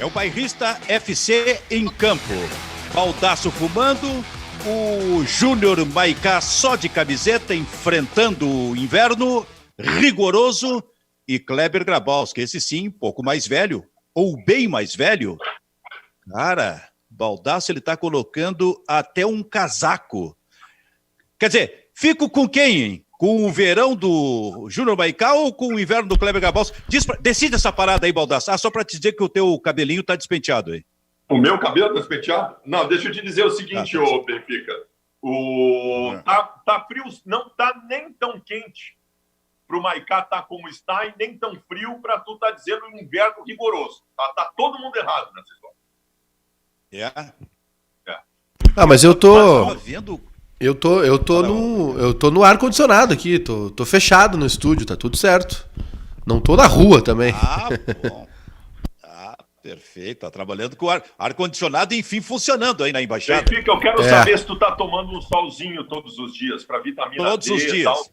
o Bairrista FC em campo. Baldasso fumando, o Júnior Maicá só de camiseta, enfrentando o inverno rigoroso, e Kleber Grabowski, esse sim, um pouco mais velho, ou bem mais velho. Cara, Baldasso ele tá colocando até um casaco. Quer dizer, fico com quem, hein? Com o verão do Júnior Maicá ou com o inverno do Kleber Grabowski? Decide essa parada aí, Baldasso. Só pra te dizer que o teu cabelinho tá despenteado aí. O meu cabelo tá despenteado? Não, deixa eu te dizer o seguinte, ô Benfica. Tá frio, não tá nem tão quente pro Maicá tá como está e nem tão frio pra tu tá dizendo um inverno rigoroso. Tá todo mundo errado nessa história. Ah, mas eu tô no ar-condicionado aqui, tô fechado no estúdio, tá tudo certo. Não tô na rua também. Ah, bom. Perfeito, tá trabalhando com ar-condicionado e enfim funcionando aí na embaixada. Benfica, eu quero saber se tu tá tomando um solzinho todos os dias para vitamina todos D os dias. E tal.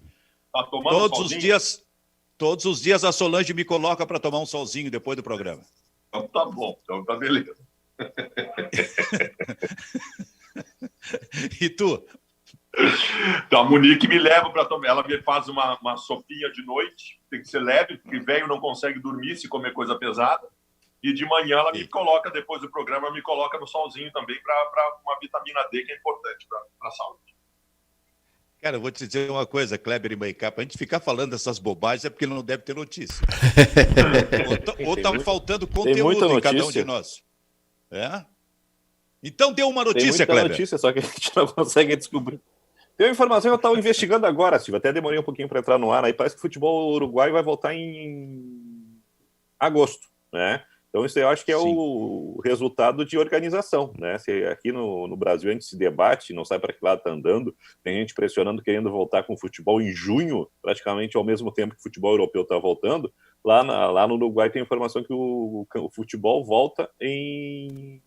Tá tomando todos os dias a Solange me coloca para tomar um solzinho depois do programa. Então tá bom, então tá beleza. E tu? Então, a Monique me leva para tomar. Ela me faz uma sopinha de noite, tem que ser leve, porque velho não consegue dormir se comer coisa pesada. E de manhã ela me coloca, depois do programa, me coloca no solzinho também para uma vitamina D que é importante para a saúde. Cara, eu vou te dizer uma coisa, Kleber e Maicá, pra gente ficar falando dessas bobagens é porque não deve ter notícia. ou tá faltando conteúdo em cada um de nós. Então deu uma notícia, Kleber. Tem notícia, só que a gente não consegue descobrir. Tem uma informação que eu estava investigando agora, Silvio. Até demorei um pouquinho para entrar no ar. Aí parece que o futebol uruguaio vai voltar em agosto, né? Então isso eu acho que é o resultado de organização, né? Se aqui no Brasil a gente se debate, não sabe para que lado está andando, tem gente pressionando, querendo voltar com o futebol em junho, praticamente ao mesmo tempo que o futebol europeu está voltando. Lá no Uruguai tem informação que o futebol volta em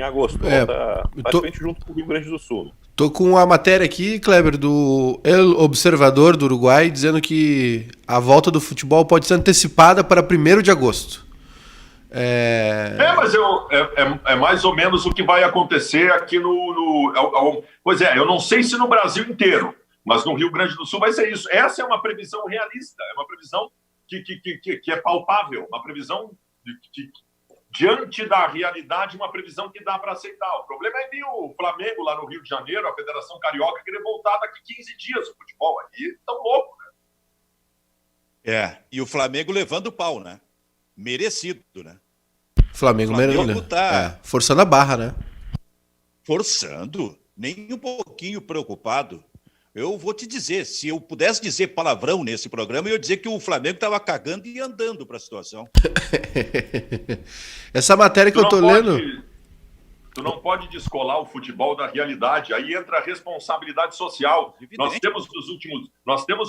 agosto, volta praticamente junto com o Rio Grande do Sul. Tô com a matéria aqui, Kleber, do El Observador do Uruguai, dizendo que a volta do futebol pode ser antecipada para 1º de agosto. Mas é mais ou menos o que vai acontecer aqui Pois é, eu não sei se no Brasil inteiro, mas no Rio Grande do Sul vai ser isso. Essa é uma previsão realista, é uma previsão que é palpável, uma previsão diante da realidade, uma previsão que dá para aceitar. O problema é que o Flamengo lá no Rio de Janeiro, a Federação Carioca, querer voltar daqui 15 dias o futebol. Aí tão louco, né? E o Flamengo levando pau, né? Merecido, né? Flamengo merecido. Forçando a barra, né? Forçando, nem um pouquinho preocupado. Eu vou te dizer, se eu pudesse dizer palavrão nesse programa, eu ia dizer que o Flamengo estava cagando e andando para a situação. Essa matéria que eu tô lendo... Tu não pode descolar o futebol da realidade, aí entra a responsabilidade social. Nós temos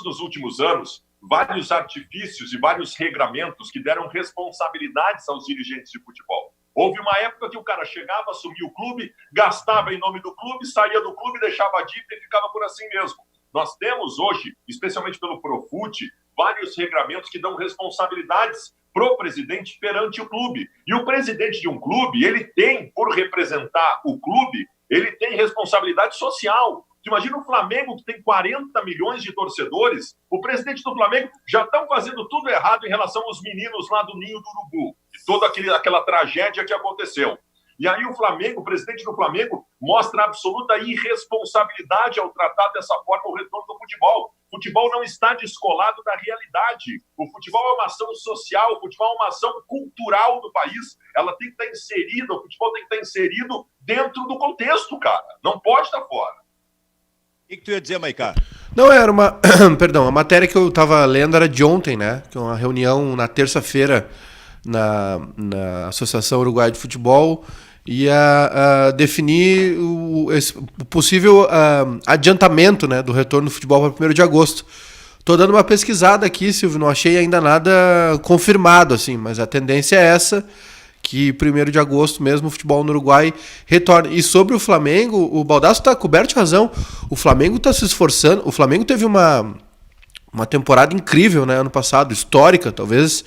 nos últimos anos vários artifícios e vários regramentos que deram responsabilidades aos dirigentes de futebol. Houve uma época que o cara chegava, assumia o clube, gastava em nome do clube, saía do clube, deixava a dívida e ficava por assim mesmo. Nós temos hoje, especialmente pelo Profut, vários regramentos que dão responsabilidades pro presidente perante o clube. E o presidente de um clube, ele tem, por representar o clube, ele tem responsabilidade social. Tu imagina o Flamengo, que tem 40 milhões de torcedores, o presidente do Flamengo já estão fazendo tudo errado em relação aos meninos lá do Ninho do Urubu, e toda aquela tragédia que aconteceu. E aí o presidente do Flamengo, mostra absoluta irresponsabilidade ao tratar dessa forma o retorno do futebol. O futebol não está descolado da realidade. O futebol é uma ação social, o futebol é uma ação cultural do país. Ela tem que estar inserida, o futebol tem que estar inserido dentro do contexto, cara. Não pode estar fora. O que tu ia dizer, Maicá? Não, era uma... Perdão, a matéria que eu estava lendo era de ontem, né? Que é uma reunião na terça-feira na Associação Uruguaia de Futebol ia definir o possível adiantamento, né, do retorno do futebol para 1º de agosto. Estou dando uma pesquisada aqui, Silvio, não achei ainda nada confirmado, assim, mas a tendência é essa, que 1º de agosto mesmo o futebol no Uruguai retorna. E sobre o Flamengo, o Baldasso está coberto de razão. O Flamengo está se esforçando. O Flamengo teve uma temporada incrível, né, ano passado, histórica, talvez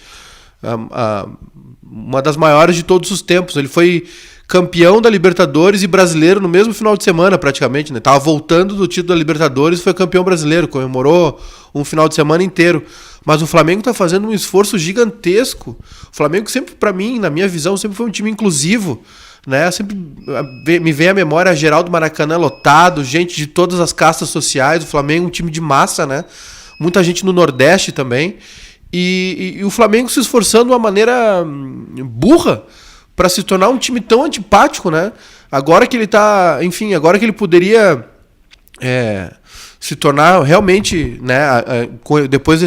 uma das maiores de todos os tempos. Ele foi campeão da Libertadores e brasileiro no mesmo final de semana, praticamente, né? Tava voltando do título da Libertadores e foi campeão brasileiro, comemorou um final de semana inteiro. Mas o Flamengo tá fazendo um esforço gigantesco. O Flamengo sempre, para mim, na minha visão, sempre foi um time inclusivo, né? Sempre me vem à memória a geral do Maracanã lotado, gente de todas as castas sociais. O Flamengo é um time de massa, né? Muita gente no Nordeste também. E o Flamengo se esforçando de uma maneira burra para se tornar um time tão antipático, né? Agora que ele tá, enfim, agora que ele poderia se tornar realmente, né, depois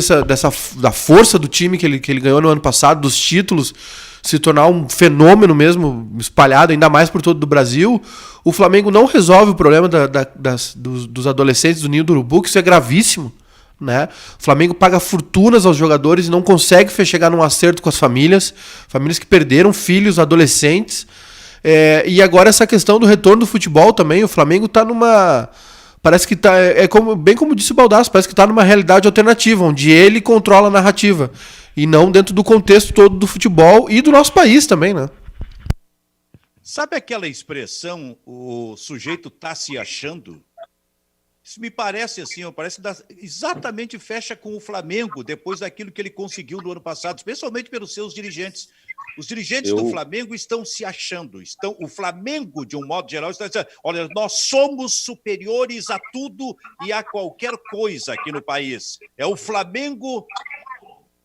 da força do time que ele ganhou no ano passado, dos títulos, se tornar um fenômeno mesmo, espalhado ainda mais por todo o Brasil, o Flamengo não resolve o problema dos adolescentes do Ninho do Urubu, que isso é gravíssimo, né? O Flamengo paga fortunas aos jogadores e não consegue chegar num acerto com as famílias que perderam filhos, adolescentes. E agora essa questão do retorno do futebol também, o Flamengo tá numa... Parece que tá... bem como disse o Baldasso, parece que tá numa realidade alternativa, onde ele controla a narrativa. E não dentro do contexto todo do futebol e do nosso país também, né? Sabe aquela expressão, o sujeito tá se achando? Isso me parece assim, parece que exatamente fecha com o Flamengo, depois daquilo que ele conseguiu no ano passado, especialmente pelos seus dirigentes. Os dirigentes do Flamengo estão se achando. O Flamengo, de um modo geral, está dizendo, olha, nós somos superiores a tudo e a qualquer coisa aqui no país. É o Flamengo,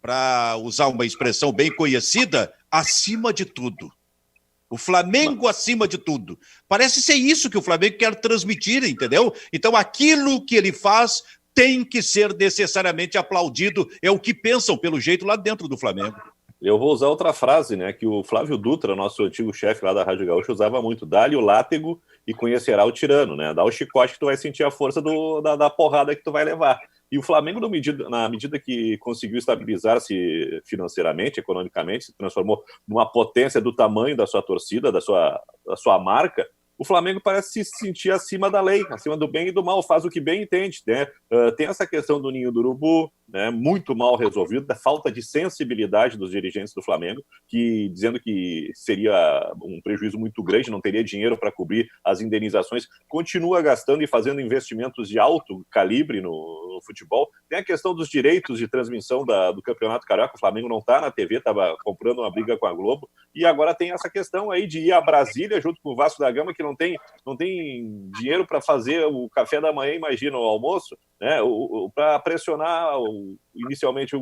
para usar uma expressão bem conhecida, acima de tudo. O Flamengo acima de tudo. Parece ser isso que o Flamengo quer transmitir, entendeu? Então, aquilo que ele faz tem que ser necessariamente aplaudido. É o que pensam, pelo jeito, lá dentro do Flamengo. Eu vou usar outra frase, né, que o Flávio Dutra, nosso antigo chefe lá da Rádio Gaúcha, usava muito. Dá-lhe o látego e conhecerá o tirano, né? Dá o chicote que tu vai sentir a força da porrada que tu vai levar. E o Flamengo, na medida que conseguiu estabilizar-se financeiramente, economicamente, se transformou numa potência do tamanho da sua torcida, da sua marca, o Flamengo parece se sentir acima da lei, acima do bem e do mal, faz o que bem entende, né? Tem essa questão do Ninho do Urubu, né, muito mal resolvido, da falta de sensibilidade dos dirigentes do Flamengo, dizendo que seria um prejuízo muito grande, não teria dinheiro para cobrir as indenizações, continua gastando e fazendo investimentos de alto calibre no futebol. Tem a questão dos direitos de transmissão do Campeonato Carioca, o Flamengo não está na TV, estava comprando uma briga com a Globo, e agora tem essa questão aí de ir a Brasília junto com o Vasco da Gama, que não tem dinheiro para fazer o café da manhã, imagina, o almoço, né, para pressionar inicialmente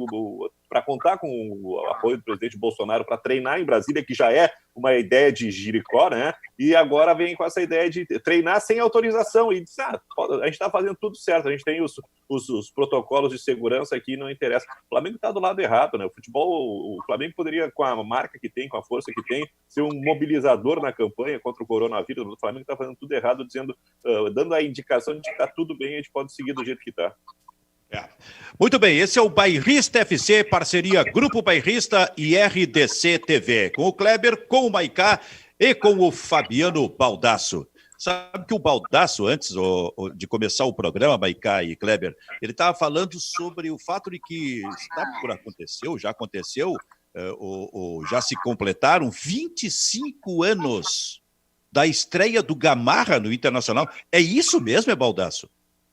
para contar com o apoio do presidente Bolsonaro para treinar em Brasília, que já é uma ideia de Jiricó, né? E agora vem com essa ideia de treinar sem autorização e diz, a gente está fazendo tudo certo, a gente tem os protocolos de segurança aqui, não interessa. O Flamengo está do lado errado, né? O Flamengo poderia, com a marca que tem, com a força que tem, ser um mobilizador na campanha contra o coronavírus. O Flamengo está fazendo tudo errado, dando a indicação de que está tudo bem, a gente pode seguir do jeito que está. Muito bem, esse é o Bairrista FC, parceria Grupo Bairrista e RDC TV, com o Kleber, com o Maicá e com o Fabiano Baldasso. Sabe que o Baldasso, antes de começar o programa, Maicá e Kleber, ele estava falando sobre o fato de que já aconteceu, já se completaram 25 anos da estreia do Gamarra no Internacional. É isso mesmo, Baldasso?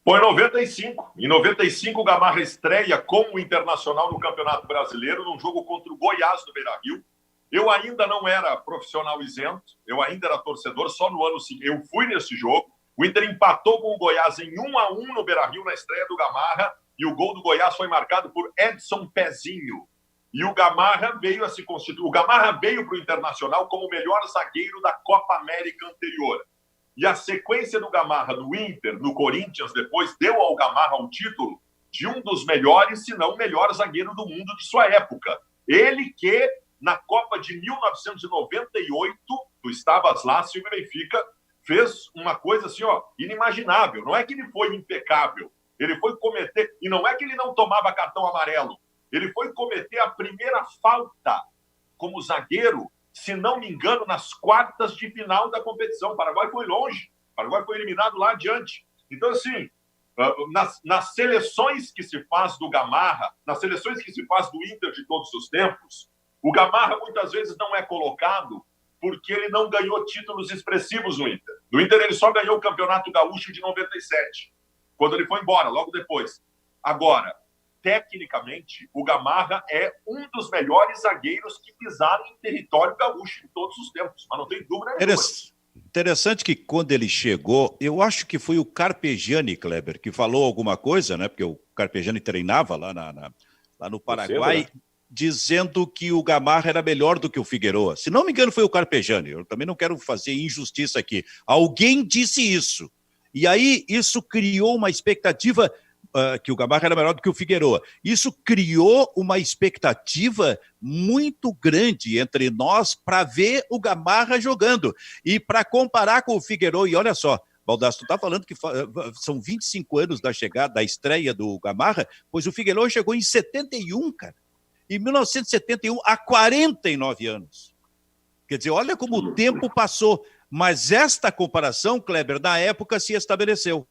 Foi em 95. Em 95, o Gamarra estreia com o Internacional no Campeonato Brasileiro, num jogo contra o Goiás do Beira-Rio. Eu ainda não era profissional isento, eu ainda era torcedor, só no ano seguinte. Eu fui nesse jogo. O Inter empatou com o Goiás em 1-1 no Beira-Rio, na estreia do Gamarra, e o gol do Goiás foi marcado por Edson Pezinho. E o Gamarra veio a se constituir. O Gamarra veio para o Internacional como o melhor zagueiro da Copa América anterior. E a sequência do Gamarra no Inter, no Corinthians, depois deu ao Gamarra o título de um dos melhores, se não o melhor zagueiro do mundo de sua época. Ele que, na Copa de 1998, tu estavas lá, Silvio Benfica, fez uma coisa assim, inimaginável. Não é que ele foi impecável, ele foi cometer, e não é que ele não tomava cartão amarelo, ele foi cometer a primeira falta como zagueiro, se não me engano, nas quartas de final da competição. O Paraguai foi longe, o Paraguai foi eliminado lá adiante. Então, assim, nas seleções que se faz do Gamarra, nas seleções que se faz do Inter de todos os tempos, O Gamarra muitas vezes não é colocado porque ele não ganhou títulos expressivos no Inter. No Inter ele só ganhou o Campeonato Gaúcho de 97, quando ele foi embora, logo depois. Agora, tecnicamente, o Gamarra é um dos melhores zagueiros que pisaram em território gaúcho em todos os tempos, mas não tem dúvida nenhuma. Interessante que quando ele chegou, eu acho que foi o Carpegiani, Kleber, que falou alguma coisa, né? Porque o Carpegiani treinava lá, lá no Paraguai, né? Dizendo que o Gamarra era melhor do que o Figueroa. Se não me engano, foi o Carpegiani. Eu também não quero fazer injustiça aqui. Alguém disse isso. E aí, isso criou uma expectativa que o Gamarra era melhor do que o Figueroa. Isso criou uma expectativa muito grande entre nós para ver o Gamarra jogando e para comparar com o Figueroa. E olha só, Baldasso, tu está falando que são 25 anos da chegada, da estreia do Gamarra, pois o Figueroa chegou em 71, cara. Em 1971, há 49 anos. Quer dizer, olha como o tempo passou. Mas esta comparação, Kleber, na época se estabeleceu.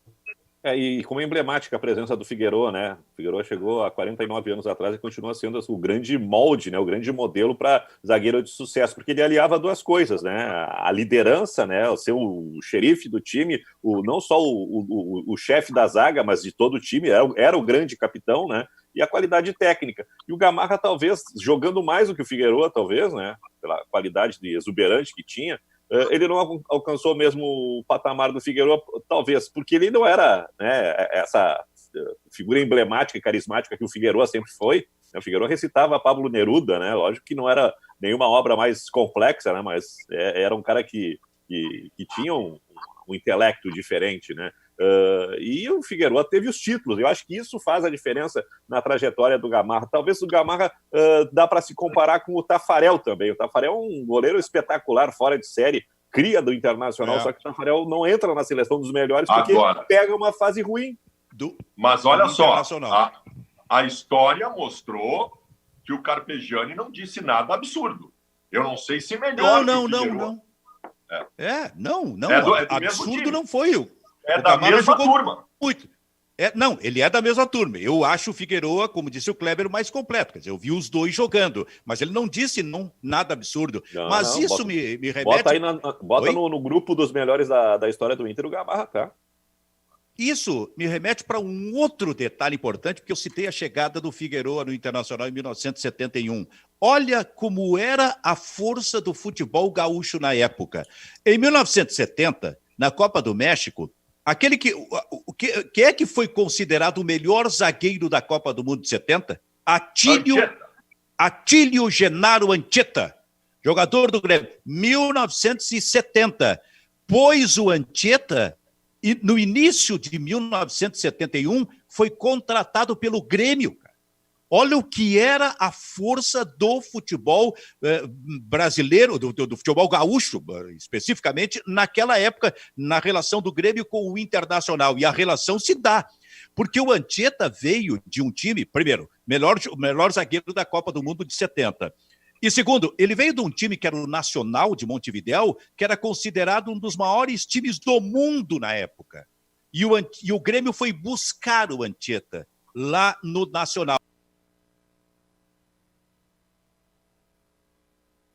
E como é emblemática a presença do Figueroa, né? O Figueroa chegou há 49 anos atrás e continua sendo o grande molde, né? O grande modelo para zagueiro de sucesso, porque ele aliava duas coisas, né? A liderança, né? O ser o xerife do time, não só o chefe da zaga, mas de todo o time, era o grande capitão, né? E a qualidade técnica. E o Gamarra, talvez, jogando mais do que o Figueroa, talvez, né? Pela qualidade de exuberante que tinha, ele não alcançou mesmo o patamar do Figueroa, talvez, porque ele não era, né, essa figura emblemática e carismática que o Figueroa sempre foi. O Figueroa recitava Pablo Neruda, né? Lógico que não era nenhuma obra mais complexa, né? Mas era um cara que tinha um intelecto diferente, né? E o Figueroa teve os títulos. Eu acho que isso faz a diferença na trajetória do Gamarra. Talvez o Gamarra dá para se comparar com o Taffarel também. O Taffarel é um goleiro espetacular, fora de série, cria do Internacional, só que o Taffarel não entra na seleção dos melhores porque ele pega uma fase ruim. Mas olha só, a história mostrou que o Carpegiani não disse nada absurdo. Eu não sei se melhor. Não. Absurdo não foi. É da mesma turma. Muito. Não, ele é da mesma turma. Eu acho o Figueroa, como disse o Kleber, o mais completo. Quer dizer, eu vi os dois jogando, mas ele não disse nada absurdo. Me remete... Bota no grupo dos melhores da história do Inter o Gamarra, tá? Isso me remete para um outro detalhe importante, porque eu citei a chegada do Figueroa no Internacional em 1971. Olha como era a força do futebol gaúcho na época. Em 1970, na Copa do México, aquele que é que foi considerado o melhor zagueiro da Copa do Mundo de 70? Atílio Genaro Anchieta, jogador do Grêmio, 1970. Pois o Anchieta, no início de 1971, foi contratado pelo Grêmio. Olha o que era a força do futebol brasileiro, do futebol gaúcho, especificamente, naquela época, na relação do Grêmio com o Internacional. E a relação se dá, porque o Anchieta veio de um time, primeiro, melhor zagueiro da Copa do Mundo de 70. E segundo, ele veio de um time que era o Nacional de Montevidéu, que era considerado um dos maiores times do mundo na época. E o Grêmio foi buscar o Anchieta lá no Nacional.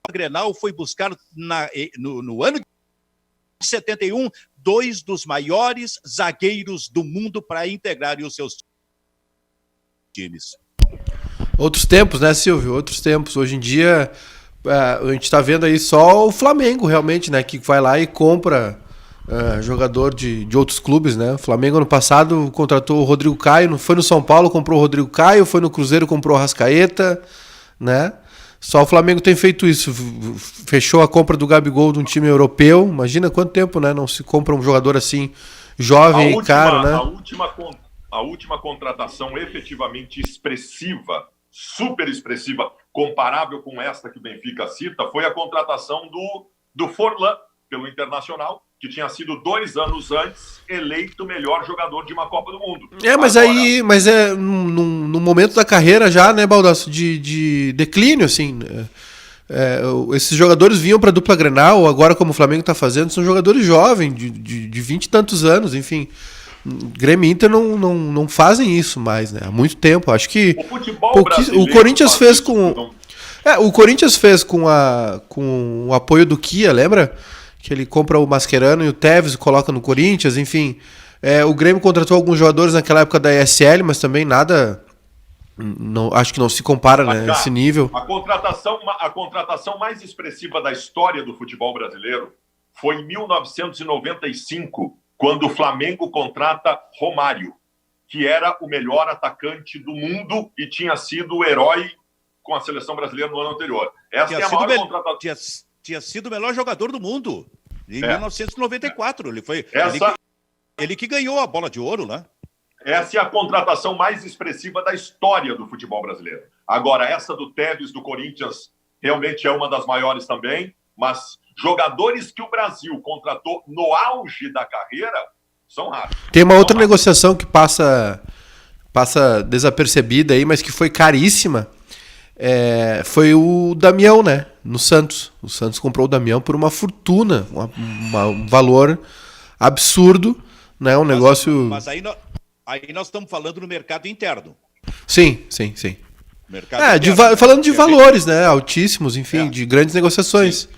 O Grenal foi buscar no ano de 71 dois dos maiores zagueiros do mundo para integrarem os seus times. Outros tempos, né, Silvio? Outros tempos. Hoje em dia, a gente está vendo aí só o Flamengo, realmente, né, que vai lá e compra jogador de outros clubes, né? O Flamengo, ano passado, contratou o Rodrigo Caio, foi no São Paulo, comprou o Rodrigo Caio, foi no Cruzeiro, comprou o Arrascaeta, né? Só o Flamengo tem feito isso. Fechou a compra do Gabigol de um time europeu. Imagina quanto tempo, né? Não se compra um jogador assim, jovem e caro, né? A última contratação efetivamente expressiva, super expressiva, comparável com esta que o Benfica cita, foi a contratação do Forlan pelo Internacional, que tinha sido 2 anos antes eleito melhor jogador de uma Copa do Mundo. Mas no momento da carreira já, né, Baldasso, de declínio, assim. Esses jogadores vinham para a dupla Grenal, agora como o Flamengo está fazendo, são jogadores jovens, de 20 e tantos anos, enfim. Grêmio e Inter não fazem isso mais, né? Há muito tempo. Acho que o futebol brasileiro o Corinthians fez com... O Corinthians fez com o apoio do Kia, lembra? Que ele compra o Mascherano e o Tevez e coloca no Corinthians, enfim. O Grêmio contratou alguns jogadores naquela época da ESL, mas também nada... Não, acho que não se compara, né, nesse nível. A contratação mais expressiva da história do futebol brasileiro foi em 1995, quando o Flamengo contrata Romário, que era o melhor atacante do mundo e tinha sido o herói com a seleção brasileira no ano anterior. Essa é a maior contratação. Tinha sido o melhor jogador do mundo em 1994. Ele foi ele que ganhou a bola de ouro, né? Essa é a contratação mais expressiva da história do futebol brasileiro. Agora, essa do Tevez, do Corinthians, realmente é uma das maiores também, mas jogadores que o Brasil contratou no auge da carreira são raros. Tem uma outra negociação que passa desapercebida aí, mas que foi caríssima. Foi o Damião, né? No Santos. O Santos comprou o Damião por uma fortuna, um valor absurdo, né? Um negócio... Mas aí nós estamos falando no mercado interno. Sim. Falando de valores, né? Altíssimos, enfim, de grandes negociações. Sim.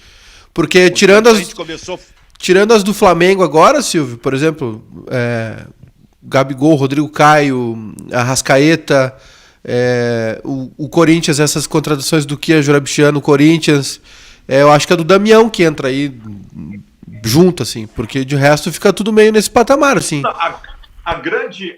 Porque tirando as do Flamengo agora, Silvio, por exemplo, Gabigol, Rodrigo Caio, Arrascaeta, o Corinthians, essas contratações do Kia Jurabichiano, o Corinthians, eu acho que é do Damião que entra aí junto, assim, porque de resto fica tudo meio nesse patamar, assim. A grande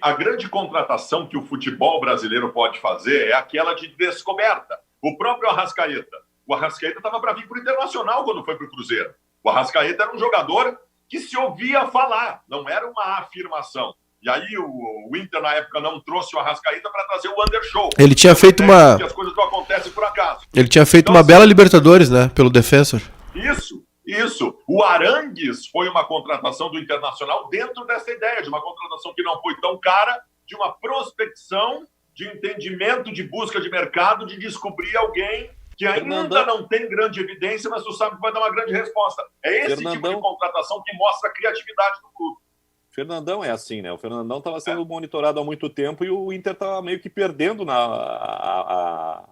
contratação que o futebol brasileiro pode fazer é aquela de descoberta. O próprio Arrascaeta. O Arrascaeta estava para vir para o Internacional quando foi para o Cruzeiro. O Arrascaeta era um jogador que se ouvia falar, não era uma afirmação. E aí o Inter, na época, não trouxe o Arrascaeta para trazer o Undershow. Ele tinha feito uma... As coisas não acontecem por acaso. Ele tinha feito uma bela Libertadores, né? Pelo Defensor. Isso. O Arangues foi uma contratação do Internacional dentro dessa ideia, de uma contratação que não foi tão cara, de uma prospecção, de entendimento, de busca de mercado, de descobrir alguém que ainda não tem grande evidência, mas tu sabe que vai dar uma grande resposta. É esse tipo de contratação que mostra a criatividade do clube. Fernandão é assim, né? O Fernandão estava sendo monitorado há muito tempo e o Inter estava meio que perdendo a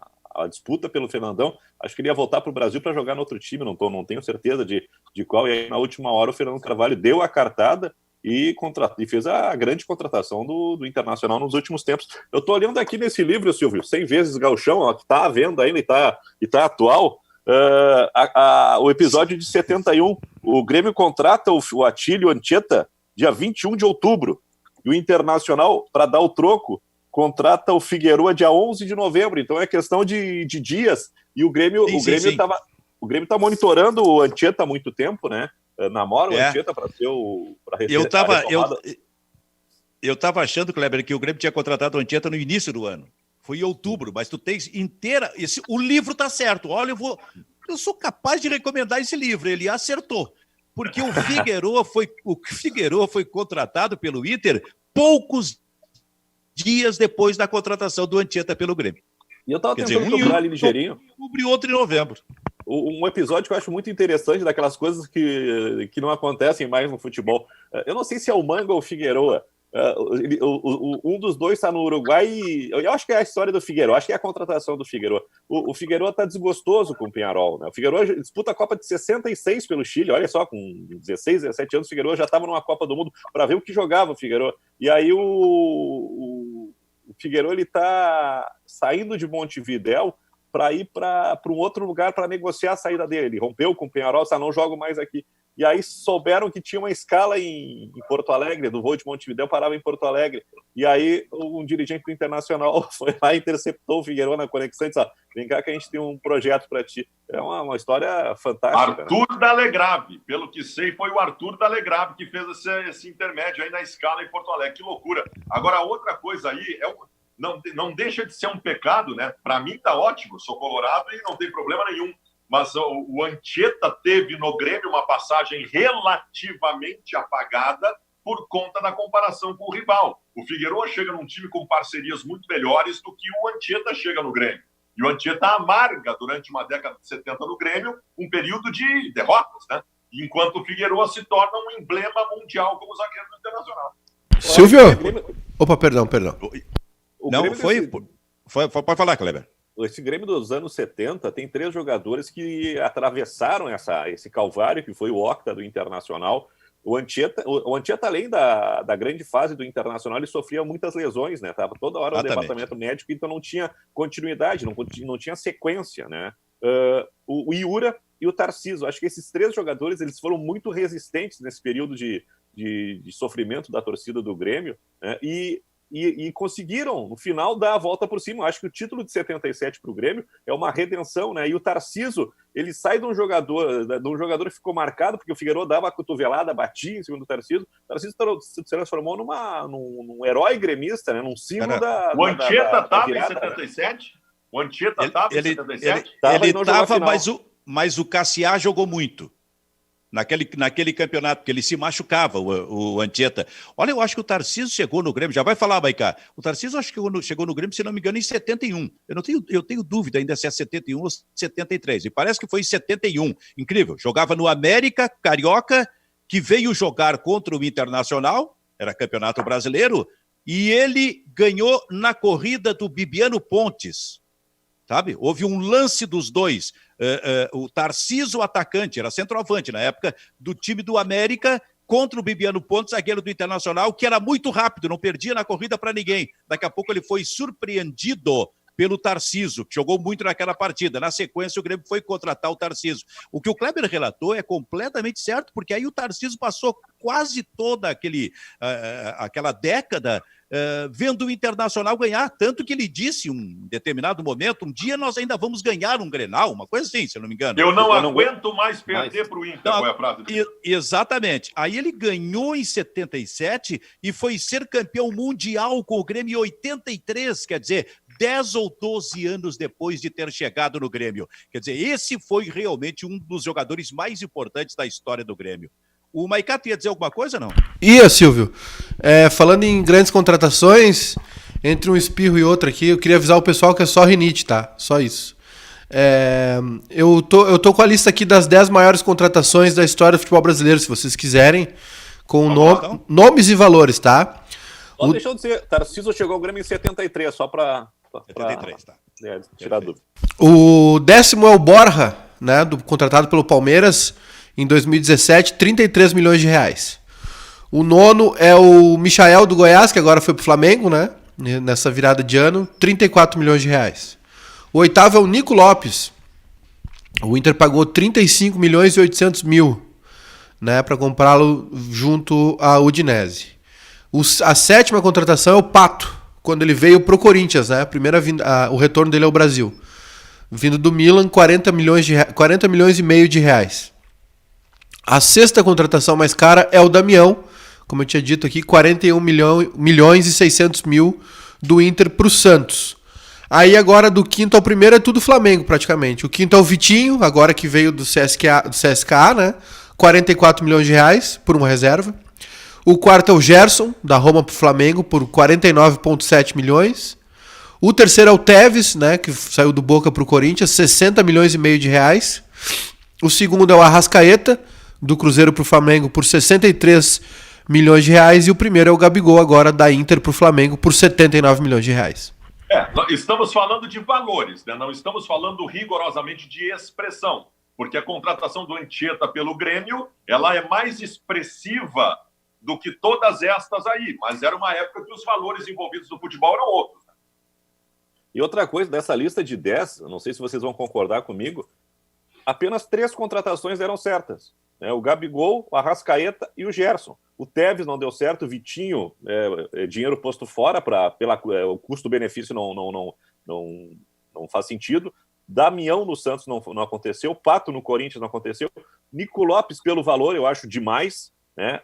disputa pelo Fernandão. Acho que ele ia voltar para o Brasil para jogar no outro time, não tenho certeza de qual. E aí, na última hora, o Fernando Carvalho deu a cartada e fez a grande contratação do Internacional nos últimos tempos. Eu estou olhando aqui nesse livro, Silvio, 100 vezes Gauchão, ó, que está à venda ainda e tá atual. O episódio de 71, o Grêmio contrata o Atílio Anchieta dia 21 de outubro. E o Internacional, para dar o troco, contrata o Figueroa dia 11 de novembro. Então é questão de dias. E o Grêmio está monitorando o Anchieta há muito tempo, né? Namora o Anchieta para ser o... Eu estava achando, Kleber, que o Grêmio tinha contratado o Anchieta no início do ano. Foi em outubro, mas tu tens inteira... o livro tá certo. Olha, eu sou capaz de recomendar esse livro. Ele acertou. Porque o Figueroa foi contratado pelo Inter poucos dias depois da contratação do Anchieta pelo Grêmio. E eu estava tentando procurar ali ligeirinho. Outubro, outro em novembro. Um episódio que eu acho muito interessante, daquelas coisas que não acontecem mais no futebol. Eu não sei se é o Manga ou o Figueroa. Um dos dois está no Uruguai e eu acho que é a história do Figueroa, acho que é a contratação do Figueroa. O Figueroa está desgostoso com o Peñarol, né? O Figueroa disputa a Copa de 66 pelo Chile, olha só, com 16, 17 anos o Figueroa já estava numa Copa do Mundo para ver o que jogava o Figueroa. E aí o Figueroa ele está saindo de Montevidéu para ir para um outro lugar para negociar a saída dele. Ele rompeu com o Peñarol, não jogo mais aqui. E aí souberam que tinha uma escala em Porto Alegre, do voo de Montevidéu parava em Porto Alegre. E aí um dirigente do Internacional foi lá e interceptou o Figueroa na conexão e disse, vem cá que a gente tem um projeto para ti. É uma história fantástica. Arthur D'Alegrave, pelo que sei, foi o Arthur D'Alegrave que fez esse intermédio aí na escala em Porto Alegre. Que loucura. Agora, outra coisa aí, não deixa de ser um pecado, né? Para mim tá ótimo, sou colorado e não tem problema nenhum. Mas o Anchieta teve no Grêmio uma passagem relativamente apagada por conta da comparação com o rival. O Figueroa chega num time com parcerias muito melhores do que o Anchieta chega no Grêmio. E o Anchieta amarga, durante uma década de 70 no Grêmio, um período de derrotas, né? Enquanto o Figueroa se torna um emblema mundial como zagueiro do Internacional. Silvio! Opa, perdão. Não, pode falar, Kleber. esse Grêmio dos anos 70 tem 3 jogadores que atravessaram esse calvário, que foi o Octa do Internacional. O Anchieta, além da grande fase do Internacional, ele sofria muitas lesões, né? Tava toda hora no departamento médico, então não tinha continuidade, não tinha sequência, né? O Iura e o Tarcísio. Acho que esses 3 jogadores eles foram muito resistentes nesse período de sofrimento da torcida do Grêmio, né? E conseguiram, no final, dar a volta por cima. Acho que o título de 77 para o Grêmio é uma redenção, né? E o Tarcísio, ele sai de um jogador que ficou marcado, porque o Figueiredo dava a cotovelada, batia em cima do Tarcísio. O Tarcísio se transformou num herói gremista, né? Num símbolo da. O Anchieta estava em 77? O Anchieta estava em 77? Ele estava, mas o Cassiá jogou muito. Naquele campeonato, porque ele se machucava, o Anchieta. Olha, eu acho que o Tarcísio chegou no Grêmio, já vai falar, Maicá. O Tarcísio acho que chegou no Grêmio, se não me engano, em 71. Eu tenho dúvida ainda se é 71 ou 73. E parece que foi em 71. Incrível. Jogava no América Carioca, que veio jogar contra o Internacional, era campeonato brasileiro, e ele ganhou na corrida do Bibiano Pontes. Sabe? Houve um lance dos dois. O Tarcísio, o atacante, era centroavante na época do time do América, contra o Bibiano Pontes, zagueiro do Internacional, que era muito rápido, não perdia na corrida para ninguém. Daqui a pouco ele foi surpreendido pelo Tarcísio, que jogou muito naquela partida. Na sequência, o Grêmio foi contratar o Tarcísio. O que o Kleber relatou é completamente certo, porque aí o Tarcísio passou quase toda aquela década vendo o Internacional ganhar, tanto que ele disse em um determinado momento, um dia nós ainda vamos ganhar um Grenal, uma coisa assim, se eu não me engano. Eu não aguento mais perder para o Inter, não, foi a frase dele. Exatamente. Aí ele ganhou em 77 e foi ser campeão mundial com o Grêmio em 83, quer dizer, 10 ou 12 anos depois de ter chegado no Grêmio. Quer dizer, esse foi realmente um dos jogadores mais importantes da história do Grêmio. O Maicá ia dizer alguma coisa, não? Ia, Silvio. Falando em grandes contratações, entre um espirro e outro aqui, eu queria avisar o pessoal que é só rinite, tá? Só isso. Eu tô com a lista aqui das 10 maiores contratações da história do futebol brasileiro, se vocês quiserem, com nomes e valores, tá? Deixa eu dizer, Tarcísio chegou ao Grêmio em 73, só para 73, tá. Tirar a dúvida. O 10º é o Borja, né, contratado pelo Palmeiras em 2017, 33 milhões de reais. O 9º é o Michael do Goiás, que agora foi pro Flamengo, né? Nessa virada de ano, 34 milhões de reais. O 8º é o Nico Lopes. O Inter pagou 35 milhões e 800 mil, né, para comprá-lo junto à Udinese. A 7ª contratação é o Pato, quando ele veio pro Corinthians, né? O retorno dele ao Brasil. Vindo do Milan, 40 milhões e meio de reais. A 6ª contratação mais cara é o Damião, como eu tinha dito aqui, 41 milhões e 600 mil do Inter para o Santos. Aí agora do 5º ao 1º é tudo Flamengo praticamente. O 5º é o Vitinho, agora que veio do CSKA, né? 44 milhões de reais por uma reserva. O 4º é o Gerson, da Roma para o Flamengo, por 49,7 milhões. O 3º é o Tevez, né, que saiu do Boca para o Corinthians, 60 milhões e meio de reais. O 2º é o Arrascaeta, do Cruzeiro para o Flamengo, por 63 milhões de reais. E o 1º é o Gabigol, agora da Inter para o Flamengo, por 79 milhões de reais. Estamos falando de valores, né? Não estamos falando rigorosamente de expressão, porque a contratação do Anchieta pelo Grêmio, ela é mais expressiva do que todas estas aí, mas era uma época que os valores envolvidos no futebol eram outros. E outra coisa, dessa lista de 10, eu não sei se vocês vão concordar comigo, apenas 3 contratações eram certas. O Gabigol, o Arrascaeta e o Gerson. O Tevez não deu certo, o Vitinho, dinheiro posto fora, o custo-benefício não faz sentido. Damião no Santos não aconteceu, Pato no Corinthians não aconteceu. Nico Lopes, pelo valor, eu acho demais. Né?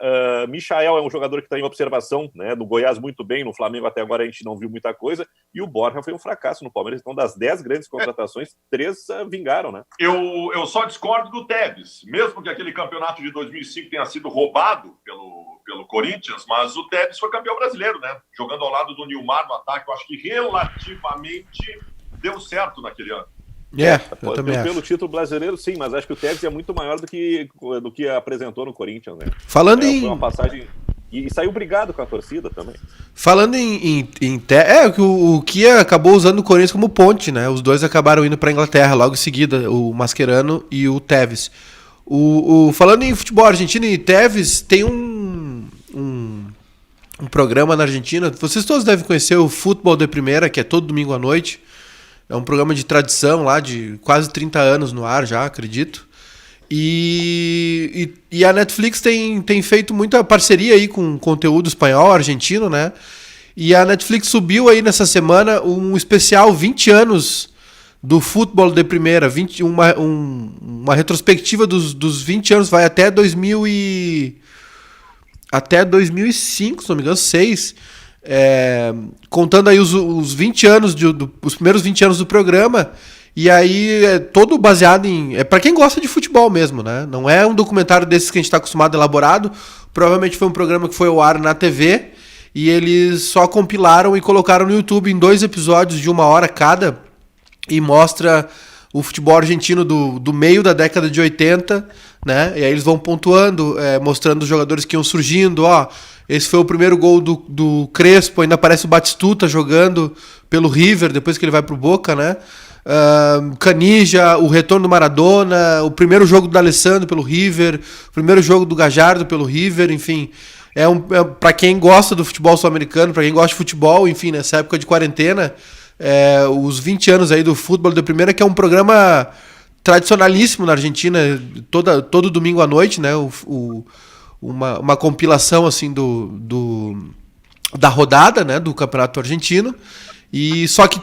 Michael é um jogador que está em observação, né? Do Goiás muito bem, no Flamengo até agora a gente não viu muita coisa, e o Borja foi um fracasso no Palmeiras. Então, das 10 grandes contratações, 3 vingaram, né? Eu só discordo do Tevez, mesmo que aquele campeonato de 2005 tenha sido roubado pelo Corinthians, mas o Tevez foi campeão brasileiro, né? Jogando ao lado do Nilmar no ataque, eu acho que relativamente deu certo naquele ano. Eu também acho. Pelo título brasileiro, sim, mas acho que o Tevez é muito maior do que apresentou no Corinthians, né? Falando Foi uma passagem... E saiu brigado com a torcida também. Falando o Kia acabou usando o Corinthians como ponte, né? Os dois acabaram indo para Inglaterra logo em seguida, o Mascherano e o Tevez. Falando em futebol argentino e Tevez, tem um programa na Argentina. Vocês todos devem conhecer o Futebol de Primeira, que é todo domingo à noite. É um programa de tradição lá, de quase 30 anos no ar já, acredito. E a Netflix tem feito muita parceria aí com conteúdo espanhol, argentino, né? E a Netflix subiu aí nessa semana um especial 20 anos do Futebol de Primeira, uma retrospectiva dos 20 anos, vai até 2005, se não me engano, 6, contando aí os 20 anos, os primeiros 20 anos do programa. E aí é todo baseado em... para quem gosta de futebol mesmo, né? Não é um documentário desses que a gente está acostumado, elaborado. Provavelmente foi um programa que foi ao ar na TV e eles só compilaram e colocaram no YouTube em 2 episódios de 1 hora cada, e mostra o futebol argentino do meio da década de 80, né? E aí eles vão pontuando, mostrando os jogadores que iam surgindo. Esse foi o primeiro gol do Crespo, ainda aparece o Batistuta jogando pelo River, depois que ele vai pro Boca, né? Canija, o retorno do Maradona, o primeiro jogo do D'Alessandro pelo River, o primeiro jogo do Gallardo pelo River, enfim. Para quem gosta do futebol sul-americano, para quem gosta de futebol, enfim, nessa época de quarentena, os 20 anos aí do Futebol de Primeira, que é um programa tradicionalíssimo na Argentina, todo domingo à noite, né? Uma compilação assim da rodada, né, do Campeonato Argentino. E só que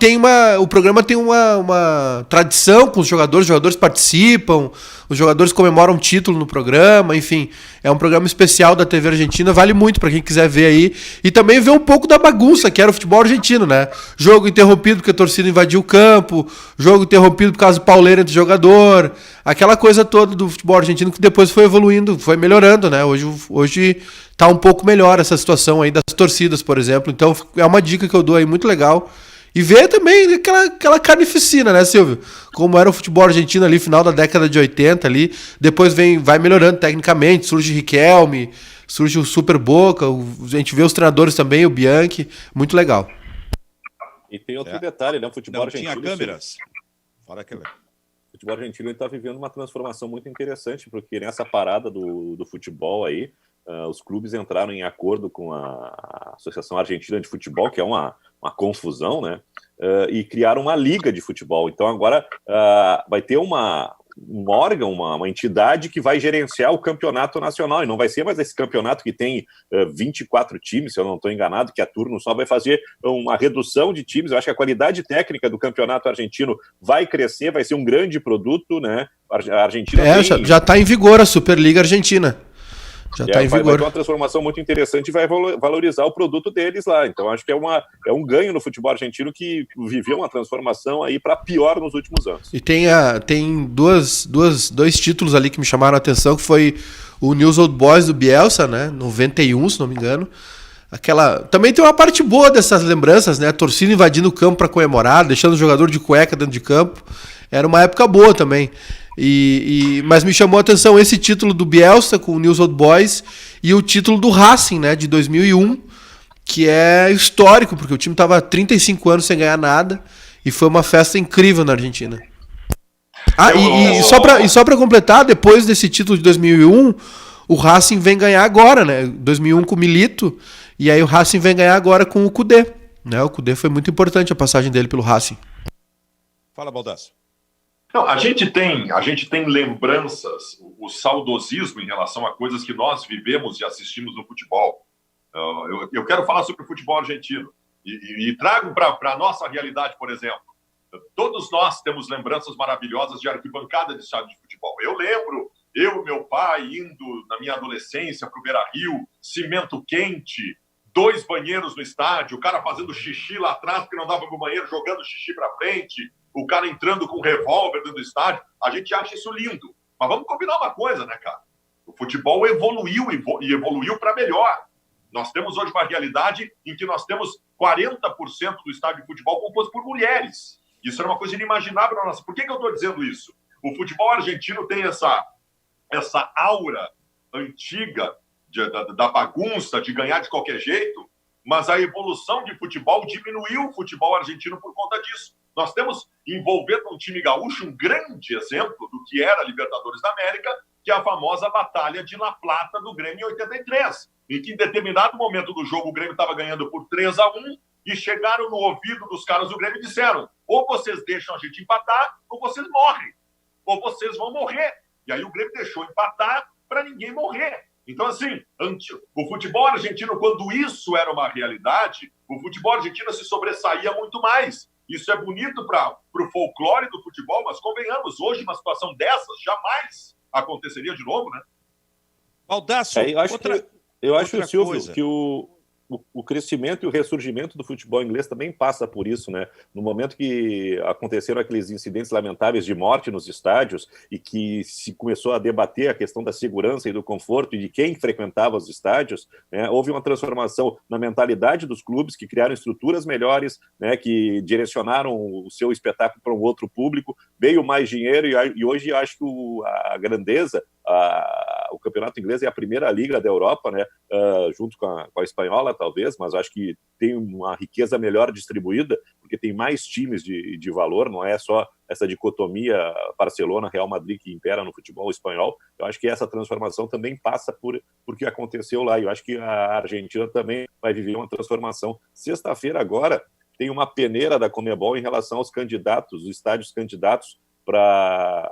o programa tem uma tradição com os jogadores participam, os jogadores comemoram título no programa, enfim, é um programa especial da TV Argentina, vale muito para quem quiser ver aí, e também ver um pouco da bagunça que era o futebol argentino, né? Jogo interrompido porque a torcida invadiu o campo, jogo interrompido por causa do pauleiro entre jogador, aquela coisa toda do futebol argentino que depois foi evoluindo, foi melhorando, né? Hoje tá um pouco melhor essa situação aí das torcidas, por exemplo. Então é uma dica que eu dou aí, muito legal. E ver também aquela carnificina, né, Silvio? Como era o futebol argentino ali, final da década de 80 ali. Depois vai melhorando tecnicamente, surge o Riquelme, surge o Super Boca, a gente vê os treinadores também, o Bianchi, muito legal. E tem outro detalhe, né? O futebol argentino... Tinha câmeras. Fala que O futebol argentino está vivendo uma transformação muito interessante, porque nessa parada do futebol aí, os clubes entraram em acordo com a Associação Argentina de Futebol, que é uma confusão, né? E criaram uma liga de futebol. Então agora vai ter um órgão, uma entidade que vai gerenciar o campeonato nacional, e não vai ser mais esse campeonato que tem 24 times, se eu não estou enganado, que a turno só vai fazer uma redução de times. Eu acho que a qualidade técnica do campeonato argentino vai crescer, vai ser um grande produto, né? A Argentina já está em vigor a Superliga Argentina. Já está em vigor. Vai ter uma transformação muito interessante e vai valorizar o produto deles lá. Então, acho que é um ganho no futebol argentino que viveu uma transformação aí para pior nos últimos anos. E tem dois títulos ali que me chamaram a atenção, que foi o News Old Boys do Bielsa, né? 91, se não me engano. Também tem uma parte boa dessas lembranças, né? A torcida invadindo o campo para comemorar, deixando o jogador de cueca dentro de campo. Era uma época boa também. Mas me chamou a atenção esse título do Bielsa com o News Old Boys e o título do Racing, né, de 2001, que é histórico, porque o time estava há 35 anos sem ganhar nada e foi uma festa incrível na Argentina. Só para completar, depois desse título de 2001, o Racing vem ganhar agora, né? 2001 com o Milito, e aí o Racing vem ganhar agora com o Kudê, né? O Kudê foi muito importante a passagem dele pelo Racing. Fala, Baldasso. Não, a gente tem lembranças, o saudosismo em relação a coisas que nós vivemos e assistimos no futebol. Eu quero falar sobre o futebol argentino e trago para a nossa realidade, por exemplo. Todos nós temos lembranças maravilhosas de arquibancada de estádio de futebol. Eu lembro, eu e meu pai indo na minha adolescência para o Beira-Rio, cimento quente, 2 banheiros no estádio, o cara fazendo xixi lá atrás porque não dava para o banheiro, jogando xixi para frente, o cara entrando com um revólver dentro do estádio. A gente acha isso lindo. Mas vamos combinar uma coisa, né, cara? O futebol evoluiu e evoluiu para melhor. Nós temos hoje uma realidade em que nós temos 40% do estádio de futebol composto por mulheres. Isso era uma coisa inimaginável na nossa... Por que eu estou dizendo isso? O futebol argentino tem essa aura antiga da bagunça, de ganhar de qualquer jeito, mas a evolução de futebol diminuiu o futebol argentino por conta disso. Nós temos, envolvendo um time gaúcho, um grande exemplo do que era a Libertadores da América, que é a famosa Batalha de La Plata do Grêmio em 83, em que em determinado momento do jogo o Grêmio estava ganhando por 3-1 e chegaram no ouvido dos caras do Grêmio e disseram: ou vocês deixam a gente empatar, ou vocês morrem, ou vocês vão morrer. E aí o Grêmio deixou empatar para ninguém morrer. Então, assim, o futebol argentino, quando isso era uma realidade, o futebol argentino se sobressaía muito mais. Isso é bonito para o folclore do futebol, mas convenhamos, hoje uma situação dessas jamais aconteceria de novo, né? Baldasso, eu acho, Silvio, que o crescimento e o ressurgimento do futebol inglês também passa por isso, né? No momento que aconteceram aqueles incidentes lamentáveis de morte nos estádios e que se começou a debater a questão da segurança e do conforto e de quem frequentava os estádios, né? Houve uma transformação na mentalidade dos clubes, que criaram estruturas melhores, né? Que direcionaram o seu espetáculo para um outro público, veio mais dinheiro e hoje eu acho que a grandeza, o campeonato inglês é a primeira liga da Europa, né? Junto com a espanhola, talvez, mas acho que tem uma riqueza melhor distribuída, porque tem mais times de valor, não é só essa dicotomia Barcelona-Real Madrid que impera no futebol espanhol. Eu acho que essa transformação também passa por que aconteceu lá, e eu acho que a Argentina também vai viver uma transformação. Sexta-feira agora tem uma peneira da Conmebol em relação aos candidatos, os estádios candidatos para